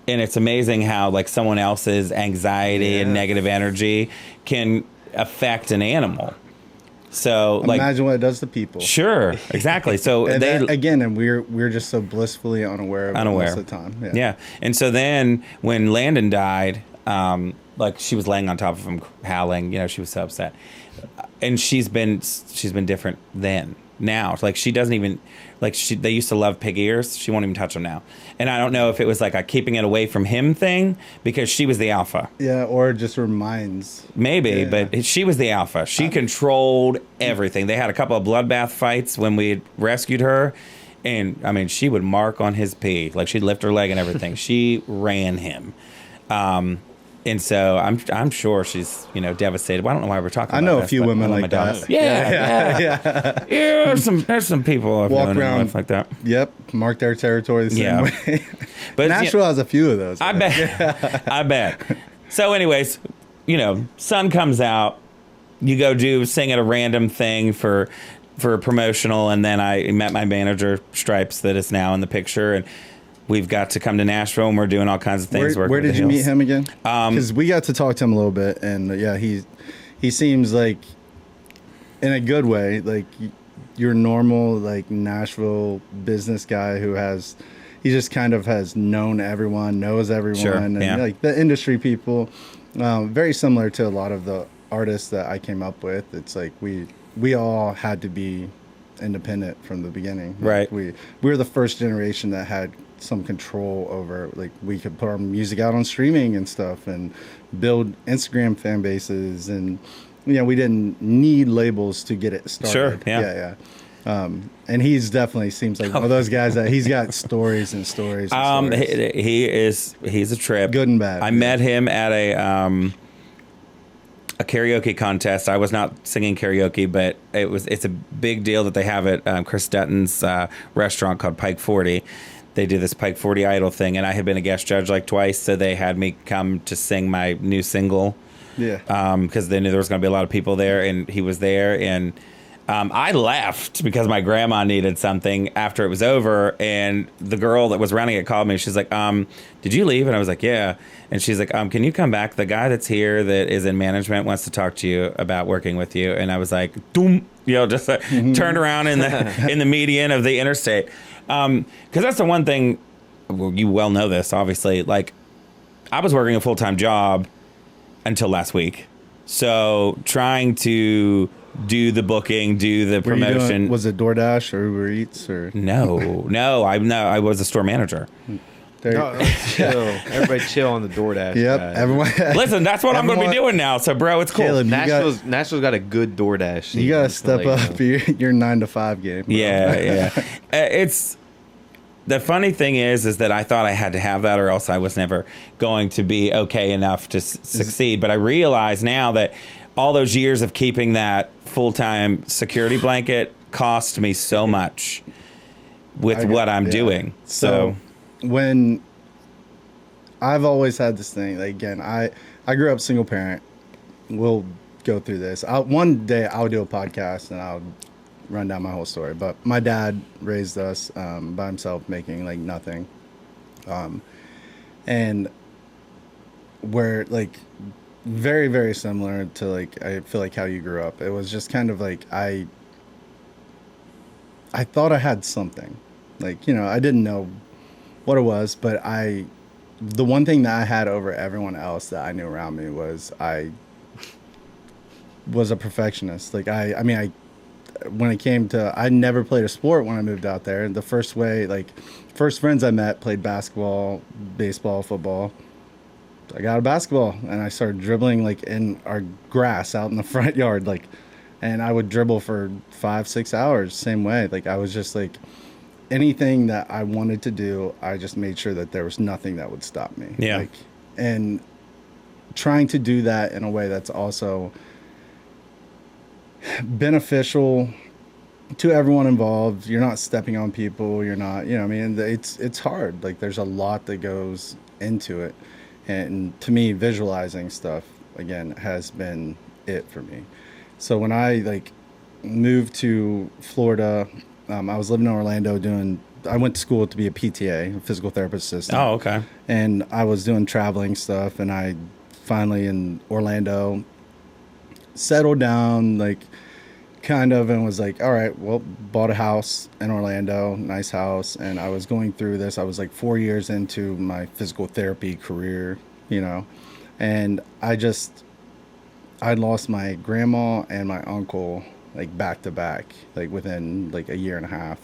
And it's amazing how like someone else's anxiety and negative energy can affect an animal. So like, imagine what it does to people. Sure, exactly. So And and we're just so blissfully unaware of it most of the time. Yeah. And so then when Landon died, like she was laying on top of him howling, she was so upset. And she's been different then. Now, like she doesn't even they used to love pig ears. She won't even touch them now. And I don't know if it was like a keeping it away from him thing because she was the alpha. Yeah, or it just reminds. Maybe, but she was the alpha. She controlled everything. They had a couple of bloodbath fights when we rescued her. And I mean, she would mark on his pee. Like she'd lift her leg and everything. She ran him. And so I'm sure she's devastated. Well, I don't know why we're talking. I about know this, a few but women one of like my dogs- that. Yeah. There's some people I've Walk known in my around. life like that. Yep, mark their territory the same way. But Nashville has a few of those. I bet. I bet. So, anyways, sun comes out. You go sing at a random thing for a promotional, and then I met my manager Stripes that is now in the picture, and we've got to come to Nashville, and we're doing all kinds of things. Where did you meet him again? Because we got to talk to him a little bit, and yeah, he seems like, in a good way, like your normal like Nashville business guy he just kind of has known everyone, knows everyone, Sure, and yeah. like the industry people. Very similar to a lot of the artists that I came up with. It's like we all had to be independent from the beginning. Right. We were the first generation that had some control over, like, we could put our music out on streaming and stuff and build Instagram fan bases, and we didn't need labels to get it started. Sure, yeah. And he's definitely seems like one of those guys that he's got stories and stories. And stories. He's a trip, Good and bad. I met him at a karaoke contest. I was not singing karaoke, but it's a big deal that they have at Chris Dutton's restaurant called Pike 40. They do this Pike 40 Idol thing, and I had been a guest judge like twice, so they had me come to sing my new single. Yeah. Because they knew there was going to be a lot of people there, and he was there, and I left because my grandma needed something after it was over, and the girl that was running it called me. She's like, did you leave? And I was like, yeah. And she's like, can you come back? The guy that's here that is in management wants to talk to you about working with you. And I was like, doom, just turned around in the median of the interstate. Because that's the one thing, well, you well know this, obviously. Like, I was working a full-time job until last week. So trying to do the booking, do the promotion. Was it DoorDash or Uber Eats or? No, I was a store manager. Chill. Everybody chill on the DoorDash. Yep. guys. Everyone. Listen, that's what I'm going to be doing now. So, bro, it's cool. Caleb, Nashville's got a good DoorDash scene. You got to Just to step let you up know. your 9 to 5 game. Bro. Yeah. It's the funny thing is that I thought I had to have that, or else I was never going to be okay enough to succeed. But I realize now that all those years of keeping that full-time security blanket cost me so much with what I'm doing. So when I've always had this thing, like, again, I grew up single parent. We'll go through this. One day I'll do a podcast and I'll run down my whole story. But my dad raised us by himself, making like nothing. And we're like very, very similar to, like, I feel like how you grew up. It was just kind of like I thought I had something. Like, I didn't know what it was, but the one thing that I had over everyone else that I knew around me was I was a perfectionist. Like, when it came to, I never played a sport when I moved out there. And the first friends I met played basketball, baseball, football. I got a basketball and I started dribbling, like, in our grass out in the front yard, like, and I would dribble for 5-6 hours, same way. Like, I was just like, anything that I wanted to do, I just made sure that there was nothing that would stop me. Yeah. Like, and trying to do that in a way that's also beneficial to everyone involved. You're not stepping on people. You're not, it's hard. Like, there's a lot that goes into it. And to me, visualizing stuff, again, has been it for me. So when I moved to Florida, I was living in Orlando I went to school to be a PTA, a physical therapist assistant. Oh, okay. And I was doing traveling stuff, and I finally in Orlando settled down, kind of, and was like, all right, well, bought a house in Orlando, nice house. And I was going through this. I was 4 years into my physical therapy career, and I lost my grandma and my uncle back to back, within a year and a half.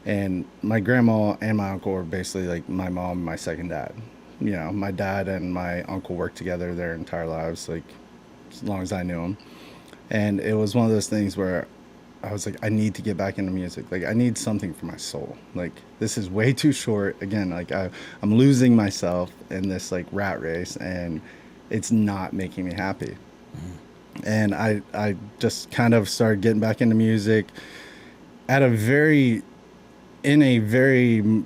And my grandma and my uncle were basically my mom and my second dad. My dad and my uncle worked together their entire lives, as long as I knew them. And it was one of those things where I was like, I need to get back into music. I need something for my soul. This is way too short. Again, I'm losing myself in this rat race, and it's not making me happy. And I just kind of started getting back into music in a very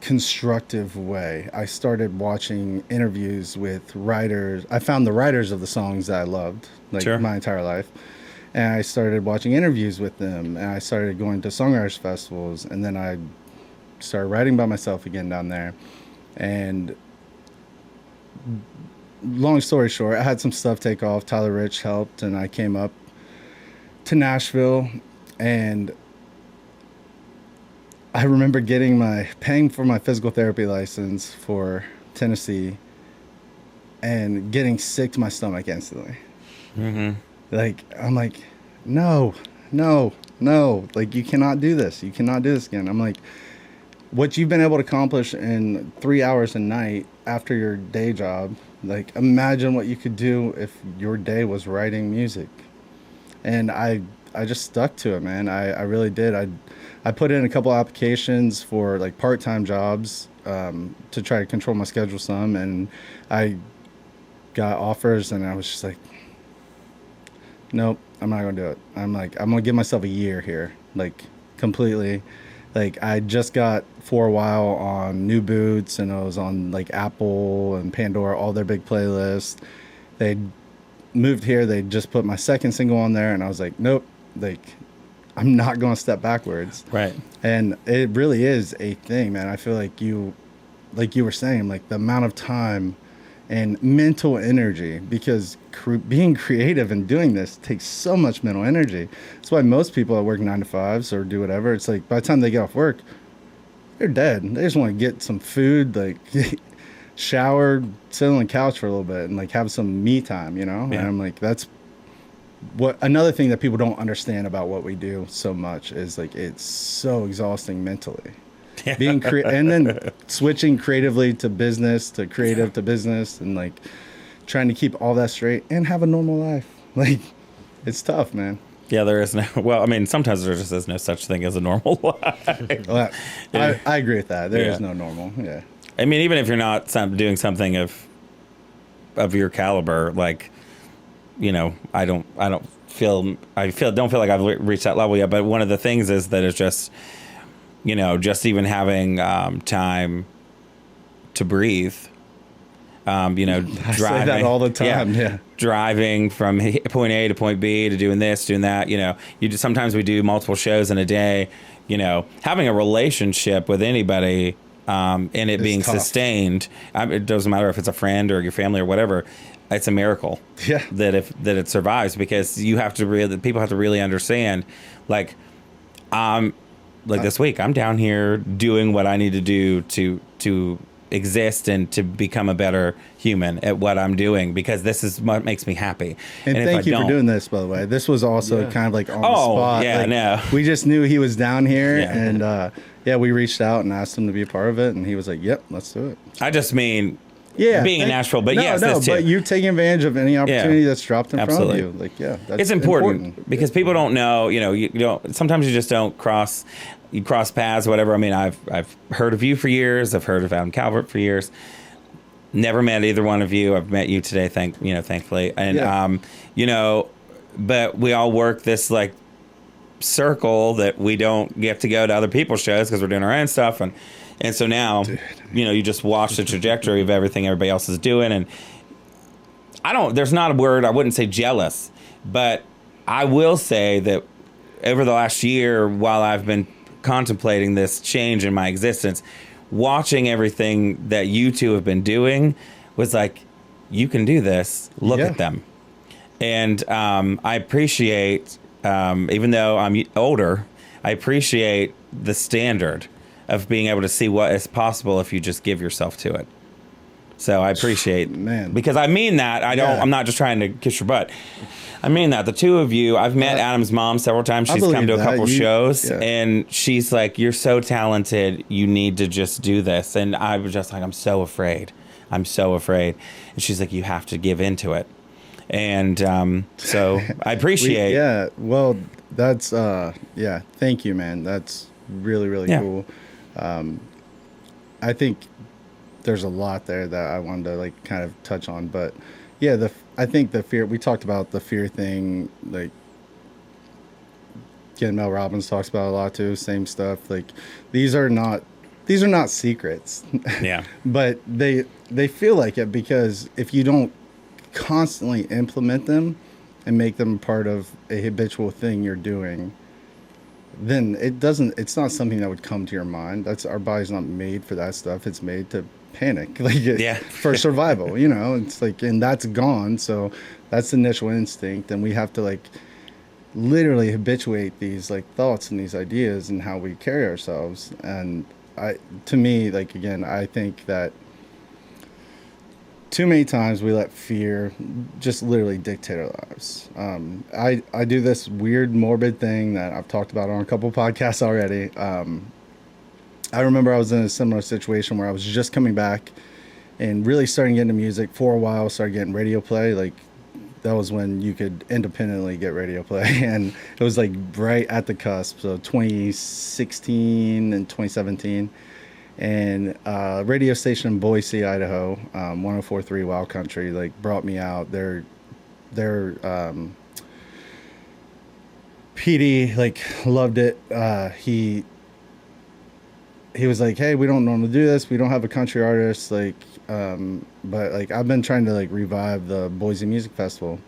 constructive way. I started watching interviews with writers. I found the writers of the songs that I loved Sure. my entire life. And I started watching interviews with them, and I started going to Songwriters festivals, and then I started writing by myself again down there. And long story short, I had some stuff take off. Tyler Rich helped, and I came up to Nashville, and I remember paying for my physical therapy license for Tennessee and getting sick to my stomach instantly. Mm-hmm. Like, I'm like, no, like, you cannot do this. You cannot do this again. I'm like, what you've been able to accomplish in 3 hours a night after your day job, like, imagine what you could do if your day was writing music. And I just stuck to it, man. I really did. I put in a couple applications for like part-time jobs to try to control my schedule some, and I got offers, and I was just like, nope, I'm not gonna do it. I'm gonna give myself a year here, like, completely. Like, I just got For a While on New Boots, and I was on like Apple and Pandora, all their big playlists. They moved here, they just put my second single on there, and I was like, nope, like, I'm not going to step backwards. Right. And it really is a thing, man. I feel like you were saying, like, the amount of time and mental energy, because being creative and doing this takes so much mental energy. That's why most people that work 9 to 5s or do whatever, it's like by the time they get off work, they're dead. They just want to get some food, like shower, sit on the couch for a little bit, and like have some me time, you know? Yeah. And I'm like, that's what another thing that people don't understand about what we do so much is, like, it's so exhausting mentally. Yeah. Being and then switching creatively to business, to creative to business, and like trying to keep all that straight and have a normal life. Like, it's tough, man. Yeah, there is no. Well, I mean, sometimes there just is no such thing as a normal life. Well, I agree with that. There is no normal. Yeah. I mean, even if you're not doing something of your caliber, like, you know, don't feel like I've reached that level yet. But one of the things is that it's just, you know, just even having time to breathe. You know, I say that all the time. Yeah. Driving from point A to point B to doing this, doing that. You know, sometimes we do multiple shows in a day. You know, having a relationship with anybody and it being tough. Sustained. It doesn't matter if it's a friend or your family or whatever. It's a miracle. Yeah. That it survives, because people have to really understand, like, this week I'm down here doing what I need to do to exist and to become a better human at what I'm doing, because this is what makes me happy. And thank you for doing this, by the way. This was also kind of like on the spot. Yeah, like, no. We just knew he was down here, and we reached out and asked him to be a part of it, and he was like, "Yep, let's do it." I just mean, being in Nashville, but this too. But you're taking advantage of any opportunity that's dropped in front of you. Like, that's it's important because people don't know. You know, you don't. Sometimes you just don't cross. You cross paths, whatever. I mean, I've heard of you for years. I've heard of Adam Calvert for years. Never met either one of you. I've met you today, thankfully. And you know, but we all work this like circle that we don't get to go to other people's shows because we're doing our own stuff, and so now, you know, you just watch the trajectory of everything everybody else is doing, and there's not a word, I wouldn't say jealous, but I will say that over the last year, while I've been contemplating this change in my existence, watching everything that you two have been doing was like, you can do this. Look at them. And I appreciate, even though I'm older, I appreciate the standard of being able to see what is possible if you just give yourself to it. So I appreciate, because I mean that. I'm not just trying to kiss your butt. I mean that. The two of you, I've met Adam's mom several times. She's come to a couple shows, and she's like, "You're so talented. You need to just do this." And I was just like, "I'm so afraid. I'm so afraid." And she's like, "You have to give into it." And so I appreciate. Well, that's thank you, man. That's really, really cool. I think there's a lot there that I wanted to like kind of touch on, but I think the fear, we talked about the fear thing, like Mel Robbins talks about a lot too, same stuff. Like these are not secrets. Yeah. But they feel like it, because if you don't constantly implement them and make them part of a habitual thing you're doing, then it's not something that would come to your mind. Our body's not made for that stuff. It's made to panic, for survival, it's like, and that's gone. So that's the initial instinct. And we have to like literally habituate these like thoughts and these ideas and how we carry ourselves. And to me, like, again, I think that too many times we let fear just literally dictate our lives. I do this weird morbid thing that I've talked about on a couple podcasts already. I remember I was in a similar situation where I was just coming back and really starting getting into music for a while, started getting radio play. Like, that was when you could independently get radio play. And it was like right at the cusp. So 2016 and 2017. And radio station in Boise, Idaho, 104.3 Wild Country, like, brought me out. Their PD, like, loved it. He was like, hey, we don't normally do this. We don't have a country artist, like, but like, I've been trying to like revive the Boise Music Festival.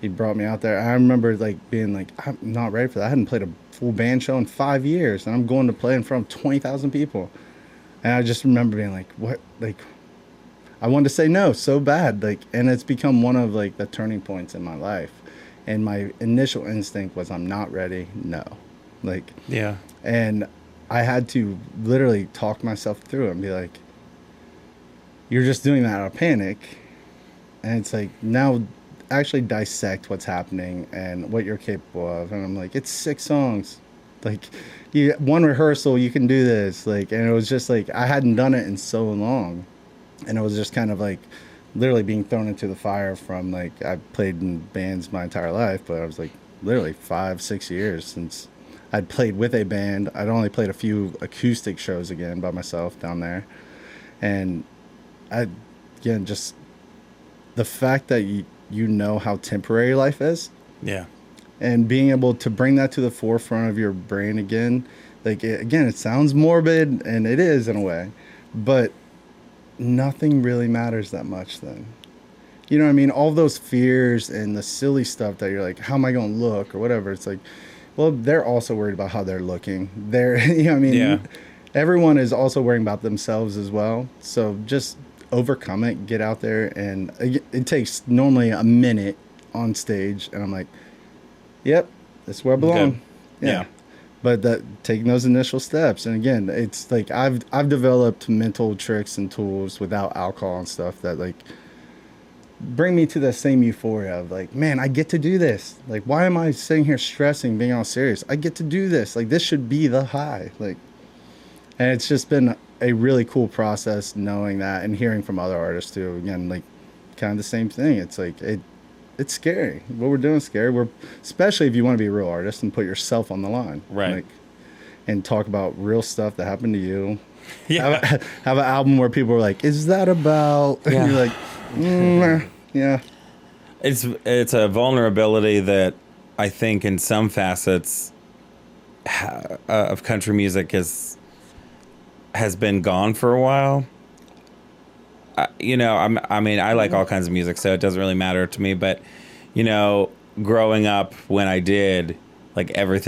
He brought me out there. I remember like being like, I'm not ready for that. I hadn't played a full band show in 5 years, and I'm going to play in front of 20,000 people. And I just remember being like, what? Like, I wanted to say no so bad. Like, and it's become one of like the turning points in my life. And my initial instinct was, I'm not ready. No. Like, yeah. And I had to literally talk myself through it and be like, you're just doing that out of panic. And it's like, now actually dissect what's happening and what you're capable of. And I'm like, it's 6 songs. Like, one rehearsal, you can do this. Like, and it was just like, I hadn't done it in so long. And it was just kind of like literally being thrown into the fire from, like, I've played in bands my entire life, but I was like literally 5-6 years since I'd played with a band. I'd only played a few acoustic shows again by myself down there. And again, just the fact that you know how temporary life is. Yeah. And being able to bring that to the forefront of your brain again, like, again, it sounds morbid, and it is in a way, but nothing really matters that much then. You know what I mean? All those fears and the silly stuff that you're like, how am I going to look or whatever? It's like, well, they're also worried about how they're looking. You know what I mean? Yeah. Everyone is also worrying about themselves as well. So just overcome it, get out there, and it takes normally a minute on stage, and I'm like, yep, that's where I belong. Good. Yeah. But taking those initial steps, and again, it's like I've developed mental tricks and tools without alcohol and stuff that like bring me to the same euphoria of like, man, I get to do this. Like, why am I sitting here stressing, being all serious? I get to do this. Like, this should be the high. Like, and it's just been a really cool process knowing that and hearing from other artists too. Again, like, kind of the same thing. It's like it's scary. What we're doing is scary. Especially if you want to be a real artist and put yourself on the line. Right. Like, and talk about real stuff that happened to you. Yeah. Have an album where people are like, is that about? Yeah. And you're like, yeah. It's a vulnerability that I think in some facets of country music has been gone for a while. I like all kinds of music, so it doesn't really matter to me. But, growing up when I did, like, every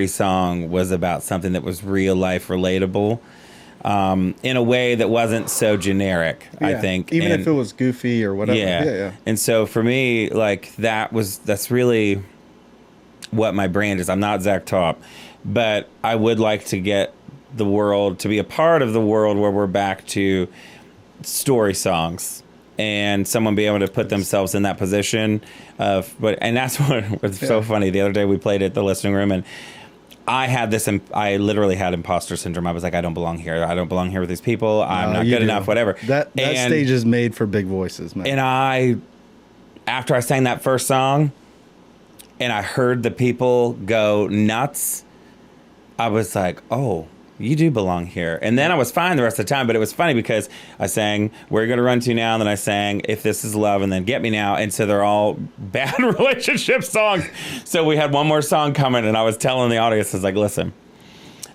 song was about something that was real life relatable, in a way that wasn't so generic, I think. Even if it was goofy or whatever. Yeah. And so for me, like, that's really what my brand is. I'm not Zach Top, but I would like to get the world to be a part of the world where we're back to story songs and someone be able to put themselves in that position and that's what was so funny. The other day we played at the listening room, and I literally had imposter syndrome. I was like, I don't belong here. I don't belong here with these people. I'm not good enough, whatever. That stage is made for big voices, man. And after I sang that first song and I heard the people go nuts, I was like, oh, you do belong here. And then I was fine the rest of the time, but it was funny because I sang Where You Gonna Run To Now, and then I sang If This Is Love, and then Get Me Now, and so they're all bad relationship songs. So we had one more song coming, and I was telling the audience, I was like, listen,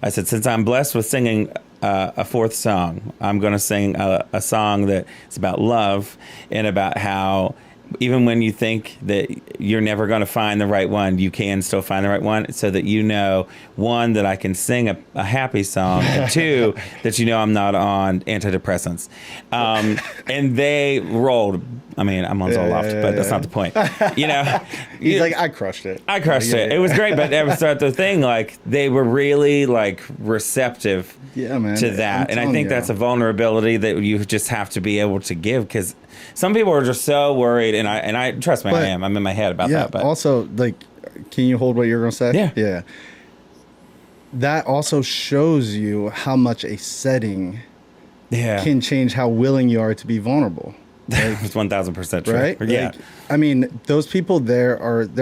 I said, since I'm blessed with singing a fourth song, I'm going to sing a song that is about love and about how even when you think that you're never going to find the right one, you can still find the right one, so that you know, one, that I can sing a happy song, and two, that you know I'm not on antidepressants. And they rolled. I mean, I'm on Zoloft, but that's not the point. You know, He's like, I crushed it. I crushed it. It was great, but that was the thing. Like, they were really like receptive Man, to that, and I think that's a vulnerability that you just have to be able to give, because some people are just so worried, and I trust me, I am. I'm in my head about that. But also, like, can you hold what you're gonna say? Yeah. That also shows you how much a setting can change how willing you are to be vulnerable. Like, it's 1,000% true. Right? Yeah. Like, I mean, those people they're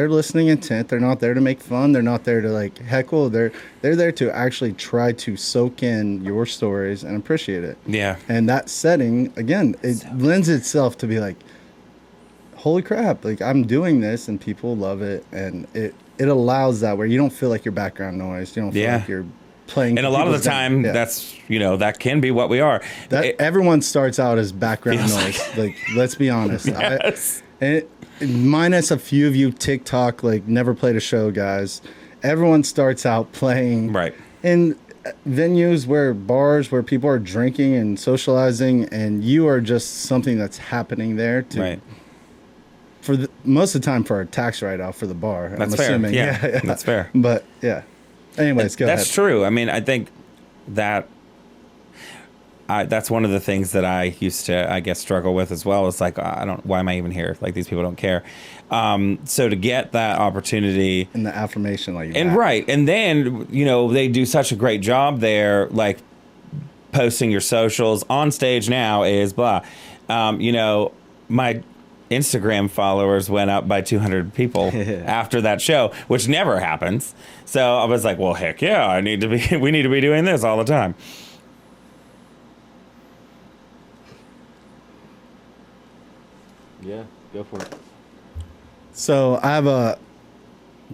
listening intent. They're not there to make fun. They're not there to like heckle. They're there to actually try to soak in your stories and appreciate it. Yeah. And that setting, again, it lends itself to be like, holy crap, like I'm doing this and people love it, and it allows that where you don't feel like your background noise. You don't feel like you're playing. And a lot of the time, that's, you know, that can be what we are. Everyone starts out as background noise. Like, let's be honest. Yes. Minus a few of you TikTok, like, never played a show guys. Everyone starts out playing in venues bars where people are drinking and socializing, and you are just something that's happening there to most of the time for a tax write-off for the bar. That's I'm fair. assuming. Yeah, that's fair. But anyways, go ahead. That's true. I mean, I think that that's one of the things that I used to, I guess, struggle with as well. It's like, why am I even here? Like, these people don't care. So to get that opportunity and the affirmation, like, and then, you know, they do such a great job there, like posting your socials on stage now is blah. You know, my Instagram followers went up by 200 people after that show, which never happens. So I was like, well, heck yeah, we need to be doing this all the time. Yeah, go for it. So I have a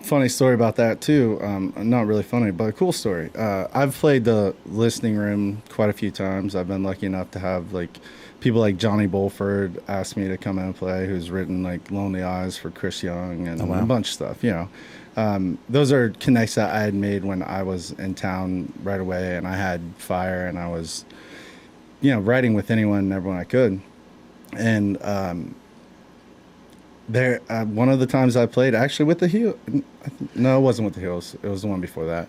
funny story about that too. Not really funny, but a cool story. I've played the listening room quite a few times. I've been lucky enough to have like people like Johnny Bolford ask me to come in and play, who's written like Lonely Eyes for Chris Young and a bunch of stuff, you know. Those are connects that I had made when I was in town right away, and I had fire, and I was, you know, writing with anyone and everyone I could. And one of the times I played actually with the Heels. No, it wasn't with the Heels. It was the one before that.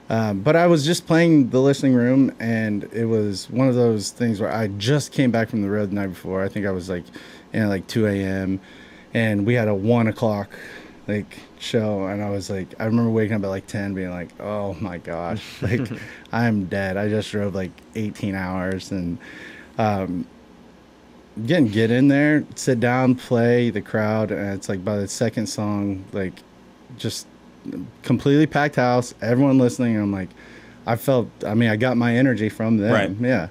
But I was just playing the listening room, and it was one of those things where I just came back from the road the night before. I think I was like, like 2 a.m. and we had a 1 o'clock like show, and I was like, I remember waking up at like 10 being like, oh my gosh, like I'm dead. I just drove like 18 hours, and again, get in there, sit down, play the crowd, and it's like by the second song, like just completely packed house, everyone listening, and I'm like, I got my energy from them. Right. Yeah.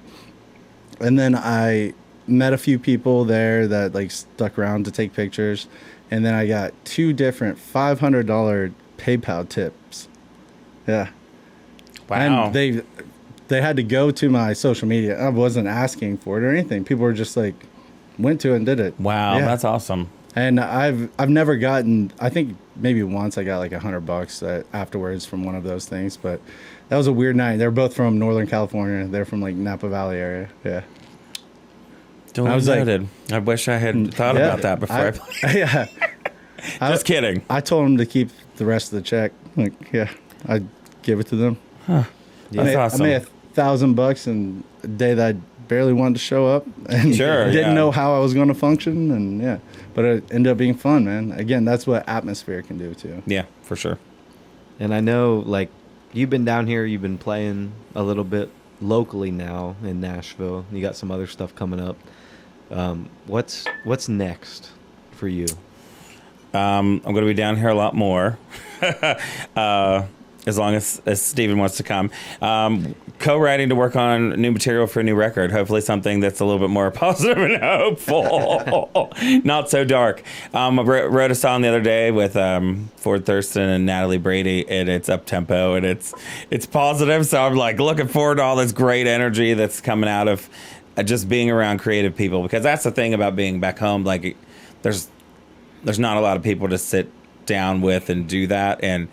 And then I met a few people there that like stuck around to take pictures, and then I got 2 different $500 PayPal tips. Yeah. Wow. And they had to go to my social media. I wasn't asking for it or anything. People were just like, went to it and did it. Wow, yeah. That's awesome. And I've never gotten, I think maybe once I got like $100 afterwards from one of those things, but that was a weird night. They're both from Northern California. They're from like Napa Valley area. Yeah. I was noted. I wish I had thought about that before I played. Yeah. Just kidding. I told them to keep the rest of the check. Like, yeah, I give it to them. Huh. That's awesome. I made $1,000 in a day that I barely wanted to show up and didn't know how I was going to function, and but it ended up being fun, man. Again, that's what atmosphere can do too. Yeah, for sure. And I know, like, you've been down here, you've been playing a little bit locally now in Nashville. You got some other stuff coming up. What's next for you? I'm going to be down here a lot more. As long as Steven wants to come. Co-writing to work on new material for a new record. Hopefully something that's a little bit more positive and hopeful. Not so dark. I wrote a song the other day with Ford Thurston and Natalie Brady, and it's up-tempo, and it's positive. So I'm like looking forward to all this great energy that's coming out of just being around creative people. Because that's the thing about being back home. Like, there's there's not a lot of people to sit down with and do that. And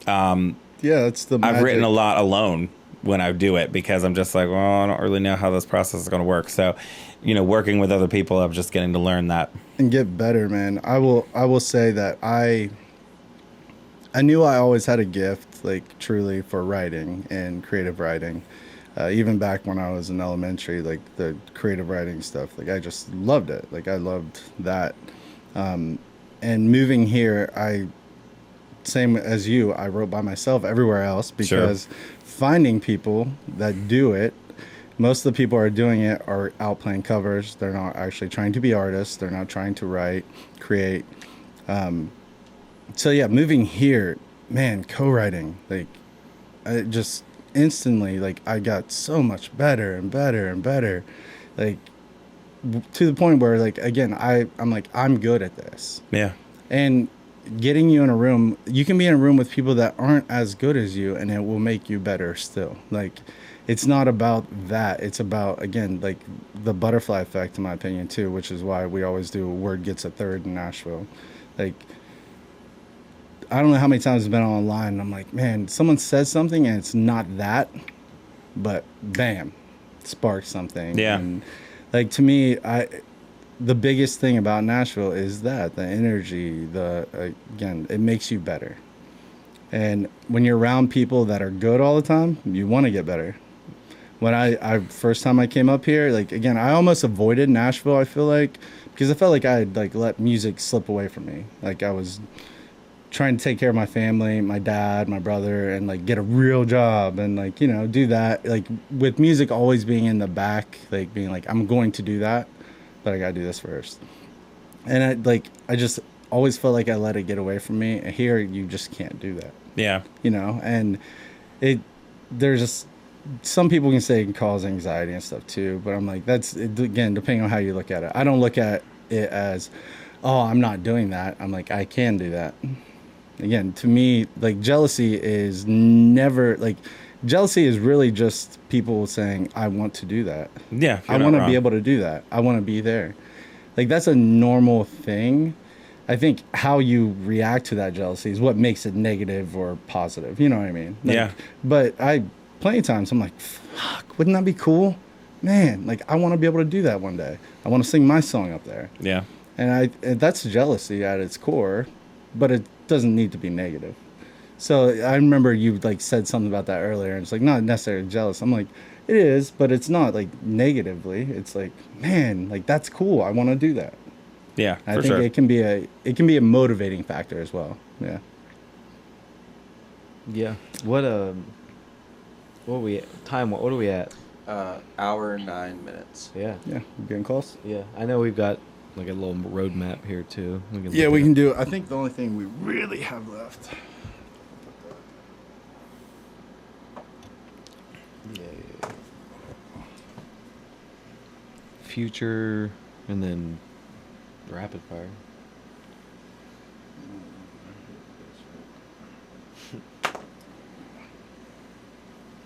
Yeah, that's the I've written a magic. lot alone when I do it because I'm just like, well, I don't really know how this process is going to work. So, working with other people, I'm just getting to learn that. And get better, man. I will say that I knew I always had a gift, like truly, for writing and creative writing. Even back when I was in elementary, like the creative writing stuff, like I just loved it. Like I loved that. And moving here, same as you, I wrote by myself everywhere else because finding people that do it, most of the people who are doing it are out playing covers. They're not actually trying to be artists. They're not trying to write, create. So yeah, moving here, man, co-writing, like I just instantly, like I got so much better and better and better, like to the point where, like, again, I'm like, I'm good at this. Yeah. And getting you in a room, you can be in a room with people that aren't as good as you, and it will make you better still. Like, it's not about that. It's about, again, like the butterfly effect, in my opinion, too, which is why we always do a word gets a third in Nashville. Like, I don't know how many times I've been online and I'm like, man, someone says something and it's not that, but bam, sparks something. Yeah. And like, to me, the biggest thing about Nashville is that the energy, again, it makes you better. And when you're around people that are good all the time, you want to get better. When I first time I came up here, like, again, I almost avoided Nashville, I feel like, because I felt like I had, like, let music slip away from me. Like, I was trying to take care of my family, my dad, my brother, and, like, get a real job and, like, do that. Like, with music always being in the back, like, being like, I'm going to do that, but I got to do this first. And I just always felt like I let it get away from me. And here, you just can't do that. Yeah. And there's just, some people can say it can cause anxiety and stuff too, but I'm like, again, depending on how you look at it. I don't look at it as, oh, I'm not doing that. I'm like, I can do that. Again, to me, like, jealousy is really just people saying, I want to do that. Yeah. I want to be able to do that. I want to be there. Like, that's a normal thing. I think how you react to that jealousy is what makes it negative or positive. You know what I mean? Like, Yeah. But plenty of times I'm like, fuck, wouldn't that be cool? Man, like, I want to be able to do that one day. I want to sing my song up there. Yeah. And that's jealousy at its core, but it doesn't need to be negative. So I remember you, like, said something about that earlier, and it's like, not necessarily jealous. I'm like, it is, but it's not, like, negatively. It's like, man, like, that's cool. I want to do that. Yeah. I For think sure. it can be a motivating factor as well. Yeah. Yeah. What are we at? What are we at? Hour 9 minutes. Yeah. Yeah. We're getting close. Yeah. I know we've got like a little road map here too. Yeah, we can do it. I think the only thing we really have left. Yeah. Future and then rapid fire.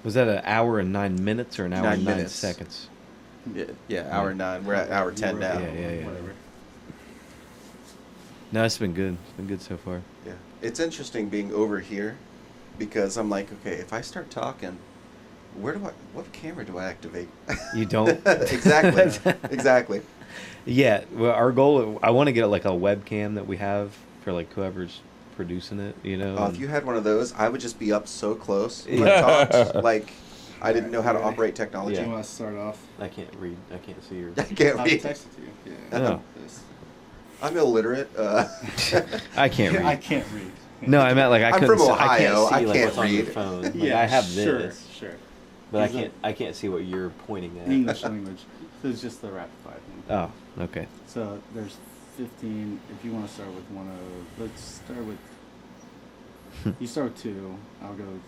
Was that an hour and 9 minutes or an hour 9 and 9 minutes. seconds? Yeah, hour 9. We're at hour 10 now. Yeah. Whatever. No, it's been good. It's been good so far. Yeah. It's interesting being over here because I'm like, okay, if I start talking, what camera do I activate? You don't? Exactly. Yeah. Well, our goal, I want to get like a webcam that we have for like whoever's producing it, If you had one of those, I would just be up so close when Yeah. I talked, like I didn't know how to operate technology. Yeah. You want to start off? I can't read. I can't see your. I can't I'll read. text it to you. Yeah. No. I'm illiterate. I can't read. I can't read. No, I meant like I I'm couldn't. from I can't Ohio. see I like can't what's on your read. phone. Like, I have this, Sure. but Is I can't see what you're pointing at. English language. This is just the rapid fire thing. Oh, okay. So there's 15. If you want to start with one of, let's start with. You start with 2. I'll go with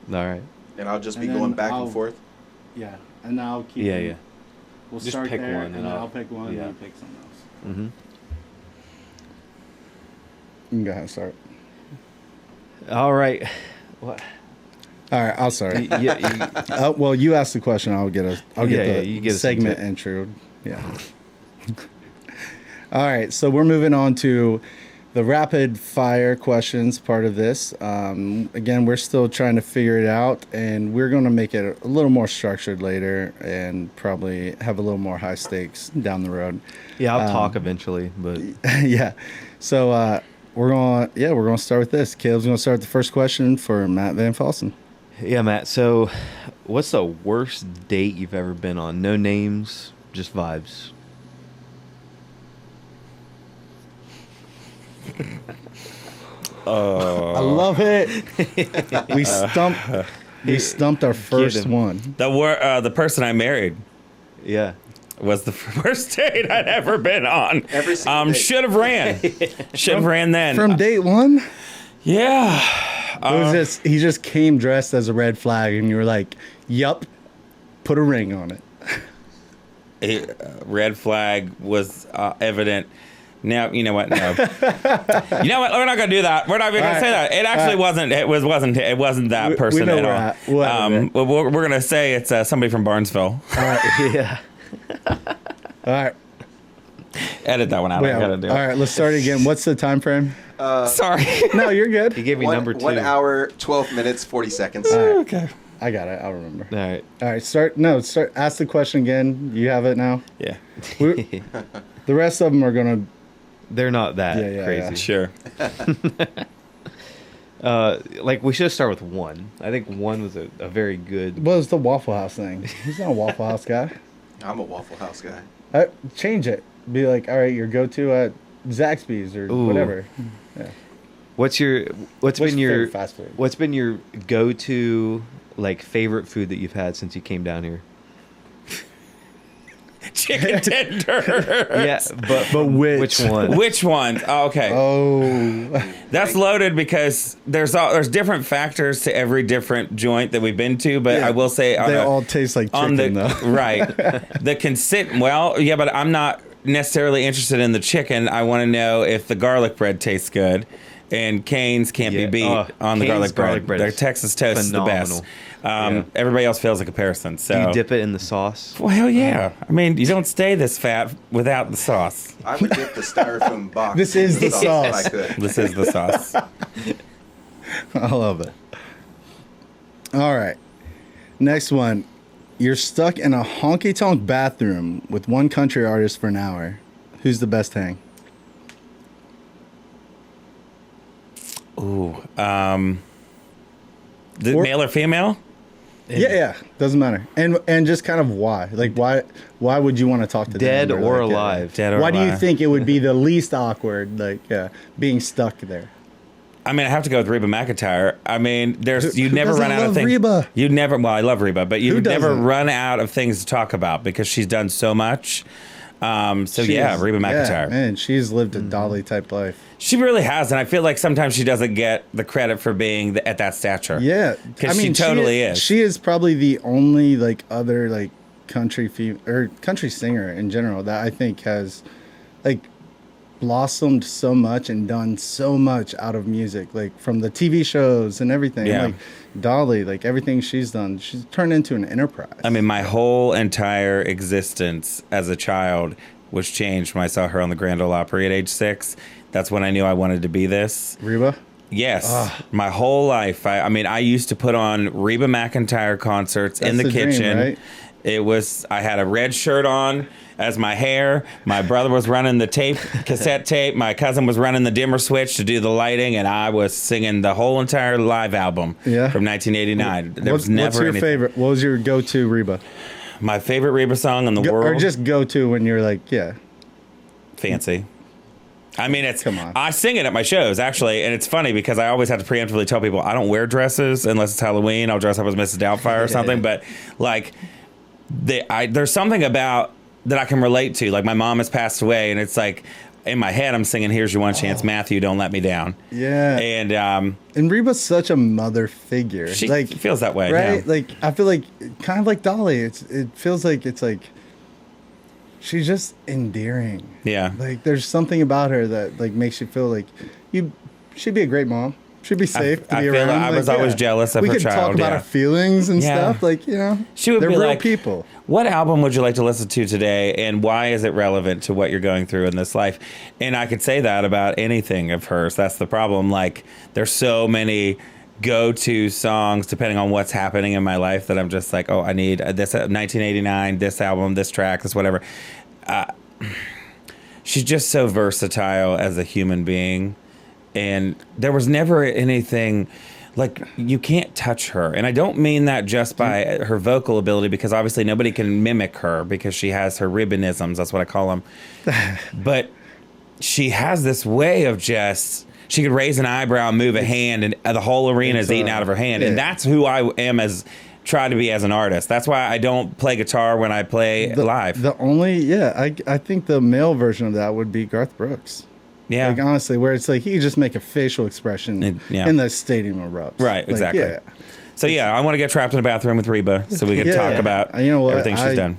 3. All right. And I'll just be And then going back I'll- and forth. Yeah, and then I'll keep. Yeah. We'll Just start pick there, one, and and then I'll- I'll pick one, yeah. and you pick something else. Mm-hmm. You can go ahead and start. All right. What? All right, I'll start. Yeah. Well, you asked the question. I'll get Yeah, the you get us segment into intro. Yeah. All right, so we're moving on to the rapid fire questions part of this. Again, we're still trying to figure it out, and we're going to make it a little more structured later and probably have a little more high stakes down the road. Yeah, I'll talk eventually, but Yeah. So we're going to start with this. Caleb's going to start with the first question for Matt VanFossen. yeah, Matt. So, what's the worst date you've ever been on? No names, just vibes. I love it. We stumped our first him. one. The person I married Yeah. was the first date I'd ever been on. Every single date. Should have ran. Should have ran then. From date one? Yeah. It was just he just came dressed as a red flag, and you were like, "Yup, put a ring on it." Red flag was evident. Now you know what? No. You know what? We're not gonna do that. We're not even gonna say that. It actually wasn't. It wasn't that person know at where all. at. We're gonna say it's somebody from Barnesville. All right, Yeah. all right. Edit that one out. I All gotta do it. right, let's start again. What's the time frame? Sorry. No, you're He good. gave me number 2. 1 hour, 12 minutes, 40 seconds. Okay. I got it. I'll remember. All right. All right, start. Ask the question again. You have it now. Yeah. The rest of them are gonna. They're not that Yeah, crazy. Sure. Like, we should have started with 1. I think 1 was a very good. What was the Waffle House thing? He's not a Waffle House guy. I'm a Waffle House guy. Change it. Be like, all right, your go-to at Zaxby's or Ooh. whatever. Yeah. What's been your favorite fast food? What's been your go-to like favorite food that you've had since you came down here? Chicken tender. Yeah, but which one? Which one? Oh, okay. Oh, That's loaded because there's different factors to every different joint that we've been to, but Yeah. I will say they all taste like chicken, though. right. Well, yeah, but I'm not necessarily interested in the chicken. I want to know if the garlic bread tastes good. And Cane's can't be beat on the Cane's garlic bread. Their is Texas toast phenomenal. is the best. Everybody else fails a comparison. So Do you dip it in the sauce? well, hell yeah. I mean, you don't stay this fat without the sauce. I would dip the styrofoam box. This is in the if sauce. I could. This is the sauce. I love it. All right. Next one. You're stuck in a honky-tonk bathroom with one country artist for an hour. Who's the best hang? Ooh. Or- Male or female? Yeah. Doesn't matter. And just kind of why? Like, why would you want to talk to Dead them? or Like, alive? Dead or why do you alive. think it would be the least awkward, like, being stuck there? I mean, I have to go with Reba McEntire. I mean, you'd who never doesn't run out of love things. Reba? You'd never. Well, I love Reba, but Who you'd never doesn't? run out of things to talk about because she's done so much. Reba She's- McEntire. Yeah, man, she's lived a Dolly type life. She really has, and I feel like sometimes she doesn't get the credit for being at that stature. Yeah, because she totally is. She is probably the only like other like country singer in general that I think has like blossomed so much and done so much out of music, like from the TV shows and everything. Yeah. Like Dolly, like everything she's done, she's turned into an enterprise. I mean, my whole entire existence as a child was changed when I saw her on the Grand Ole Opry at age 6. That's when I knew I wanted to be this. Reba. Yes, my whole life. I mean, I used to put on Reba McEntire concerts in That's the the dream, kitchen. right? It was. I had a red shirt on as my hair. My brother was running the cassette tape. My cousin was running the dimmer switch to do the lighting, and I was singing the whole entire live album Yeah. from 1989. There was What's never your anything. favorite? What was your go-to Reba? My favorite Reba song in the world. Or just go-to when you're like, yeah. Fancy. I mean, Come on. I sing it at my shows, actually, and it's funny because I always have to preemptively tell people I don't wear dresses unless it's Halloween. I'll dress up as Mrs. Doubtfire or something, but like, there's something about that I can relate to. Like, my mom has passed away, and it's like, in my head, I'm singing, "Here's your one chance, Matthew, don't let me down." Yeah. And Reba's such a mother figure. she like feels that way, right? yeah. Like I feel like kind of like Dolly. It feels like it's like she's just endearing. Yeah. Like there's something about her that like makes you feel like she'd be a great mom. Should be safe to I be feel around. I was always jealous of we her could talk child, about yeah. our feelings and Yeah. stuff. Like, She would they're be real like, people. what album would you like to listen to today, and why is it relevant to what you're going through in this life? And I could say that about anything of hers. That's the problem. Like, there's so many go-to songs depending on what's happening in my life that I'm just like, oh, I need this 1989, this album, this track, this whatever. She's just so versatile as a human being, and there was never anything like, you can't touch her. And I don't mean that just by her vocal ability, because obviously nobody can mimic her because she has her ribbonisms. That's what I call them. But she has this way of just, she could raise an eyebrow, move a hand, and the whole arena is eating out of her hand. Yeah. And that's who I am try to be as an artist. That's why I don't play guitar when I play live. The only, I think the male version of that would be Garth Brooks. Yeah. Like, honestly, where it's like he could just make a facial expression and the stadium erupts. Right, Like, exactly. yeah. So yeah, I want to get trapped in a bathroom with Reba so we can Yeah. talk about You know what? everything she's done.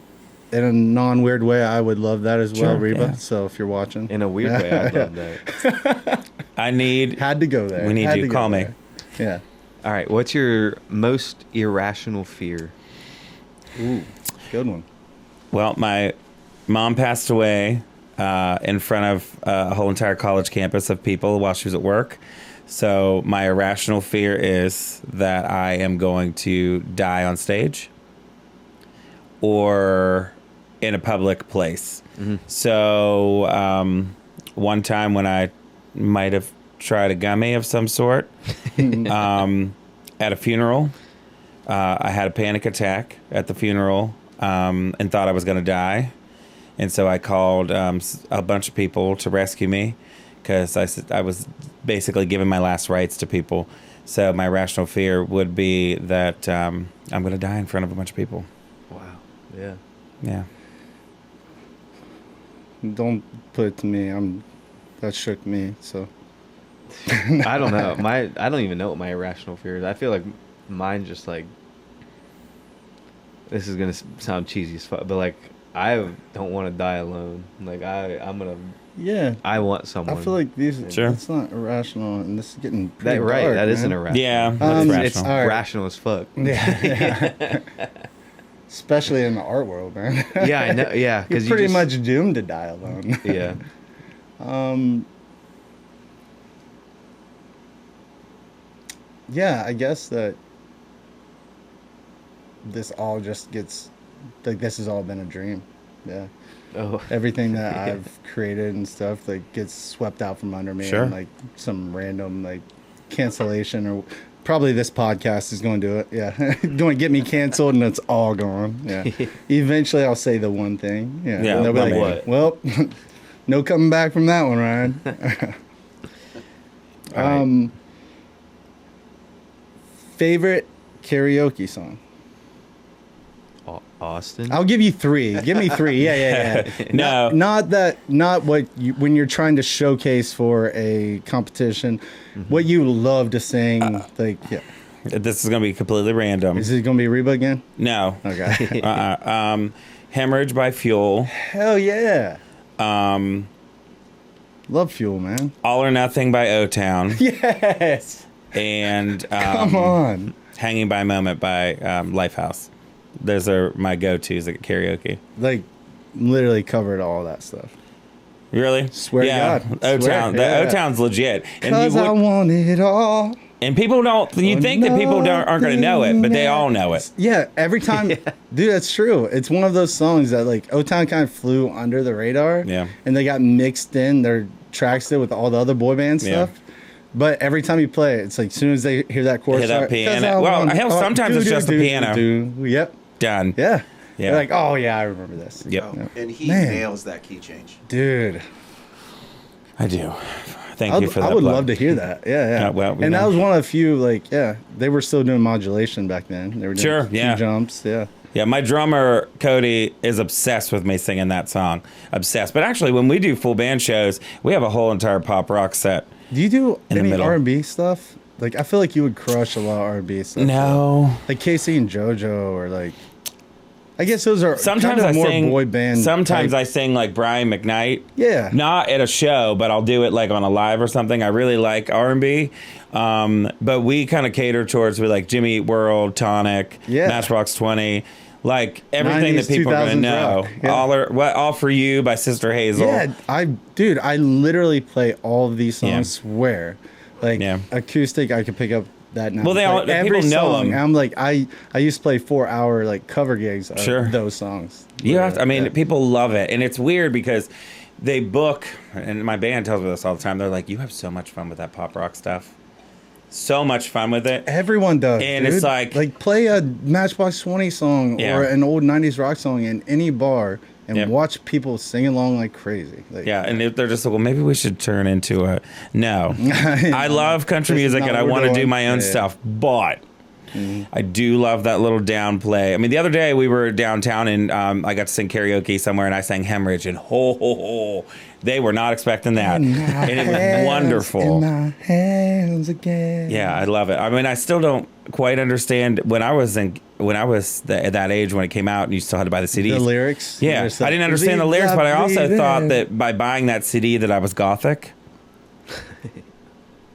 In a non-weird way, I would love that as well, Sure, Reba. yeah. So if you're watching. In a weird way, I love that. I need. Had to go there. We need Had you. to go Call me. there. Yeah. All right, what's your most irrational fear? Ooh, good one. Well, my mom passed away in front of a whole entire college campus of people while she was at work. So my irrational fear is that I am going to die on stage or in a public place. Mm-hmm. So one time when I might have tried a gummy of some sort at a funeral, I had a panic attack at the funeral and thought I was going to die. And so I called a bunch of people to rescue me because I was basically giving my last rites to people. So my rational fear would be that I'm going to die in front of a bunch of people. Wow. Yeah. Yeah. Don't put it to me. That shook me. So I don't know. I don't even know what my irrational fear is. I feel like mine just like, this is gonna sound cheesy as fuck, but like I don't want to die alone. Like I'm gonna. yeah, I want someone. I feel like these. Sure. It's not irrational, and this is getting that pretty right. dark, That man. isn't irrational. Yeah, Um, that's It's rational. all right. rational as fuck. Yeah. Especially in the art world, man. Yeah, I know. Yeah, You're because pretty much doomed to die alone. Yeah. Yeah, I guess that this all just gets like this has all been a dream. Yeah. Oh. Everything that I've created and stuff like gets swept out from under me Sure. and like some random like cancellation or probably this podcast is going to do it. Yeah. Going to get me canceled and it's all gone. Yeah. Eventually I'll say the one thing. Yeah. Yeah, And they'll be like like, what? well, no coming back from that one, Ryan. All right. Favorite karaoke song? Austin. I'll give you three. Give me three. Yeah. No. Not what you, when you're trying to showcase for a competition, what you love to sing. Like, yeah. This is going to be completely random. Is it gonna be Reba again? No. Okay. Hemorrhage by Fuel. Hell yeah. Love Fuel, man. All or Nothing by O-Town. Yes. And Come on. Hanging by a Moment by Lifehouse. Those are my go-tos at karaoke. Like, literally covered all that stuff. Really? Swear to God. O-Town. Swear, yeah. O-Town's legit. And Cause I want it all. and people don't. You think that people aren't going to know it, but they all know it. Yeah, every time, dude, that's true. It's one of those songs that like O-Town kind of flew under the radar. Yeah. And they got mixed in their tracks did with all the other boy band Yeah. stuff. But every time you play it, it's like as soon as they hear that chorus, Hear that start, piano. 'cause I Well, want- hell, sometimes it's just the piano. Yep. Done. Yeah. Yeah. They're like, oh yeah, I remember this. Yep. Oh, and he Man. nails that key change. Dude. I do. Thank you for that. I would plug. love to hear that. Yeah. well, we and that know. was one of the few, like, they were still doing modulation back then. They were doing Sure, a few yeah. jumps. Yeah. Yeah, my drummer, Cody, is obsessed with me singing that song. Obsessed. But actually, when we do full band shows, we have a whole entire pop rock set. Do you do In the any middle. R&B stuff? Like, I feel like you would crush a lot of R&B stuff. No. Like Casey and JoJo or like, I guess those are Sometimes kind I of more sing boy band. Sometimes type. I sing like Brian McKnight. Yeah. Not at a show, but I'll do it like on a live or something. I really like R&B. But we kind of cater towards with like Jimmy Eat World, Tonic, Yeah. Matchbox 20, like everything 90s, that people are gonna 2000s know. rock. Yeah. All for You by Sister Hazel. Yeah, I literally play all of these songs. Yeah. Swear, like Yeah. acoustic, I could pick up that now. Well, they all- every people know song. them. I'm like, I used to play 4-hour like cover gigs of Sure. those songs. You have to, I mean, Yeah. people love it, and it's weird because they book, and my band tells me this all the time. They're like, "You have so much fun with that pop rock stuff, so much fun with it." Everyone does, And dude. it's like play a Matchbox 20 song Yeah. or an old 90s rock song in any bar and Yep. watch people sing along like crazy. Like, Yeah, and they're just like, well, maybe we should turn into a. No, I love country This is music not and I what we're want to do doing. my own Yeah. stuff, but I do love that little downplay. I mean, the other day we were downtown and I got to sing karaoke somewhere and I sang Hemorrhage and ho ho ho. They were not expecting that, and it was wonderful. In my hands again. Yeah, I love it. I mean, I still don't quite understand when I was at that age when it came out and you still had to buy the CDs. The lyrics. Yeah, There's I didn't understand the lyrics, but I also thought that by buying that CD that I was gothic,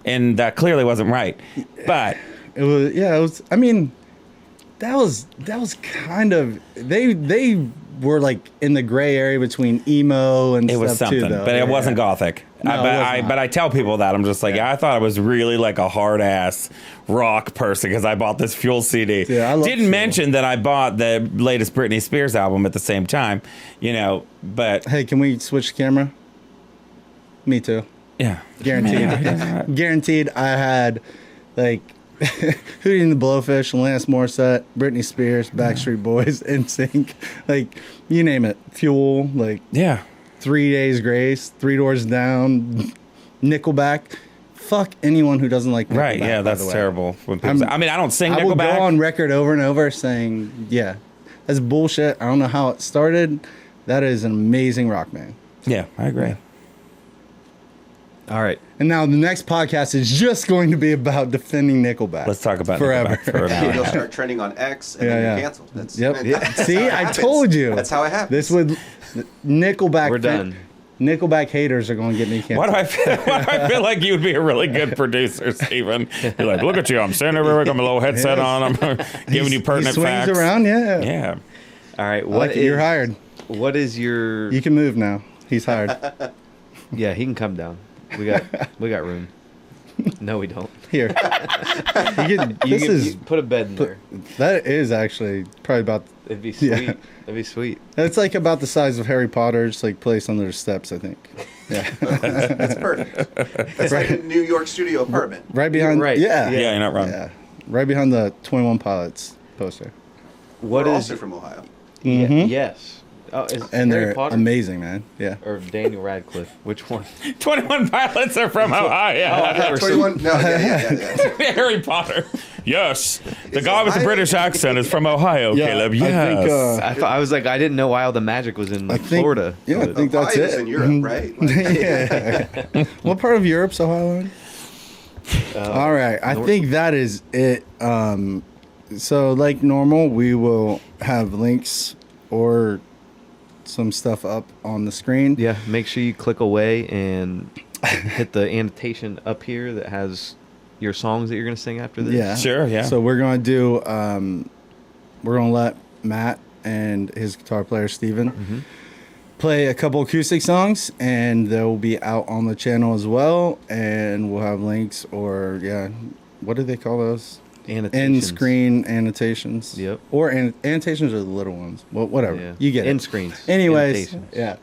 and that clearly wasn't right. But It was, yeah, it was, I mean, that was kind of, they were like in the gray area between emo and it was stuff something. too, though. But it Yeah. wasn't gothic. No, it was not. But I tell people that I'm just like, Yeah. I thought it was really like a hard ass rock person because I bought this Fuel CD. Yeah, I love Didn't Fuel. mention that I bought the latest Britney Spears album at the same time, But Hey, can we switch the camera? Me too. yeah, Guaranteed. Guaranteed I had like Hootie and the Blowfish, Alanis Morissette, Britney Spears, Backstreet Boys, NSYNC, like you name it. Fuel, like yeah. 3 Days Grace, Three Doors Down, Nickelback. Fuck anyone who doesn't like Nickelback. Right, yeah, by that's the way. terrible. When people say, I mean, I don't sing I will Nickelback. go on record over and over saying, yeah, that's bullshit. I don't know how it started. That is an amazing rock band. Yeah, I agree. All right. And now the next podcast is just going to be about defending Nickelback. Let's talk about forever. Nickelback for an hour. You'll start trending on X and Yeah, then yeah. you're canceled. That's, Yep. that's See, how it I happens. told you. That's how it happens. This would Nickelback. We're done. Nickelback haters are going to get me canceled. Why do I feel like you would be a really good producer, Steven? You're like, look at you. I'm standing everywhere. Got my little headset on. I'm giving you He pertinent swings facts. around, yeah. Yeah. All right. You're hired. What is your? You can move now. He's hired. Yeah, he can come down. We got room. No, we don't. Here. You put a bed in there. That is actually probably about. It'd be sweet. Yeah. That'd be sweet. It's like about the size of Harry Potter's like place under the steps, I think. Yeah. That's perfect. That's like a New York studio apartment. Right behind. right. Yeah. Yeah, you're not wrong. Yeah. Right behind the 21 Pilots poster. What We're is? also from Ohio. Mhm. Yes. Oh, is And Harry they're Potter amazing, man. Yeah. or Daniel Radcliffe? Which one? 21 Pilots are from Ohio. Or 21. No, yeah. Harry Potter. Yes. The guy with the British accent is from Ohio, Yeah, Caleb. I Yes. think, I was like, I didn't know Wild the Magic was in I think- Florida. Yeah, I But- think that's Ohio's it. in Europe, right? Like, Yeah. What part of Europe's Ohio in? All right. I think that is it. So like normal, we will have links or some stuff up on the screen. Yeah, make sure you click away and hit the annotation up here that has your songs that you're going to sing after this. Yeah. Sure, yeah. So we're going to do, we're going to let Matt and his guitar player, Steven, play a couple acoustic songs, and they'll be out on the channel as well. And we'll have links or, yeah, what do they call those? Annotations. In-screen annotations. Yep. Or annotations are the little ones. Well, whatever. Yeah. You get it. In screens. Anyways, Annotations. yeah.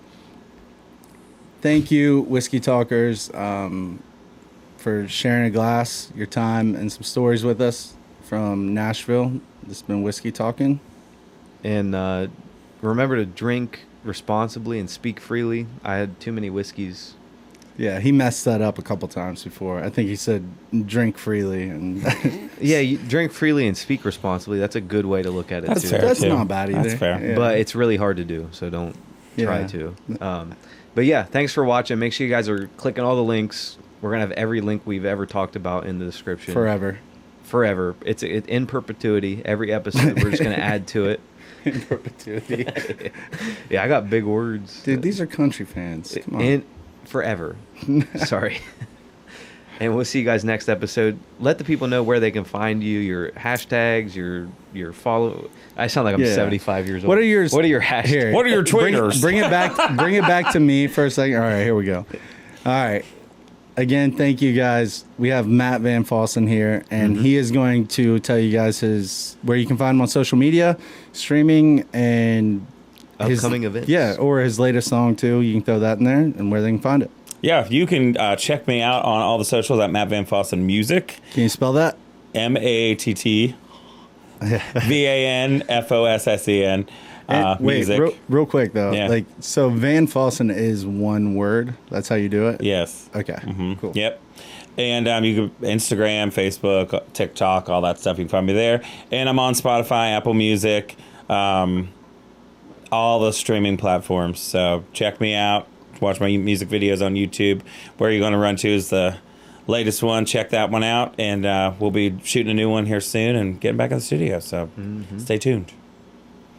Thank you, Whiskey Talkers, for sharing a glass, your time, and some stories with us from Nashville. This has been Whiskey Talkin. And remember to drink responsibly and speak freely. I had too many whiskeys. Yeah, he messed that up a couple times before. I think he said drink freely, and Yeah, you drink freely and speak responsibly. That's a good way to look at it, That's too. fair. that's too. not bad either. That's fair. Yeah. But it's really hard to do, so don't try Yeah. to. But yeah, thanks for watching. Make sure you guys are clicking all the links. We're going to have every link we've ever talked about in the description. Forever. Forever. It's in perpetuity. Every episode, we're just going to add to it. in perpetuity. Yeah, I got big words. Dude, these are country fans. Come on. And forever. Sorry. And we'll see you guys next episode. Let the people know where they can find you, your hashtags, your follow. I sound like I'm 75 years old. What are yours? What are your hashtags? Here, What are your Twitters? Bring it back. Bring it back to me for a second. All right, here we go. All right. Again, thank you guys. We have Matt VanFossen here, and he is going to tell you guys where you can find him on social media, streaming, and Upcoming events. Yeah, or his latest song too. You can throw that in there, and where they can find it. Yeah, you can check me out on all the socials at Matt VanFossen Music. Can you spell that? MAATT VANFOSSEN. Wait, Music. real quick though. Yeah. Like, so VanFossen is one word. That's how you do it. Yes. Okay. Cool. Yep. And you can Instagram, Facebook, TikTok, all that stuff. You can find me there. And I'm on Spotify, Apple Music, all the streaming platforms. So check me out. Watch my music videos on YouTube. Where you're going to run to is the latest one. Check that one out. And we'll be shooting a new one here soon and getting back in the studio. So stay tuned.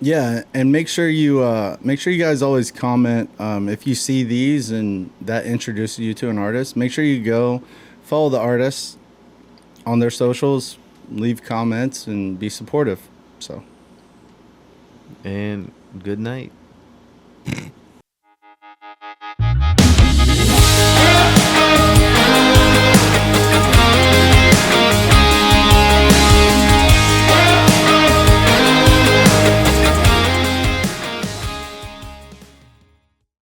Yeah, and make sure you guys always comment if you see these and that introduces you to an artist. Make sure you go follow the artists on their socials, leave comments, and be supportive. So, And good night.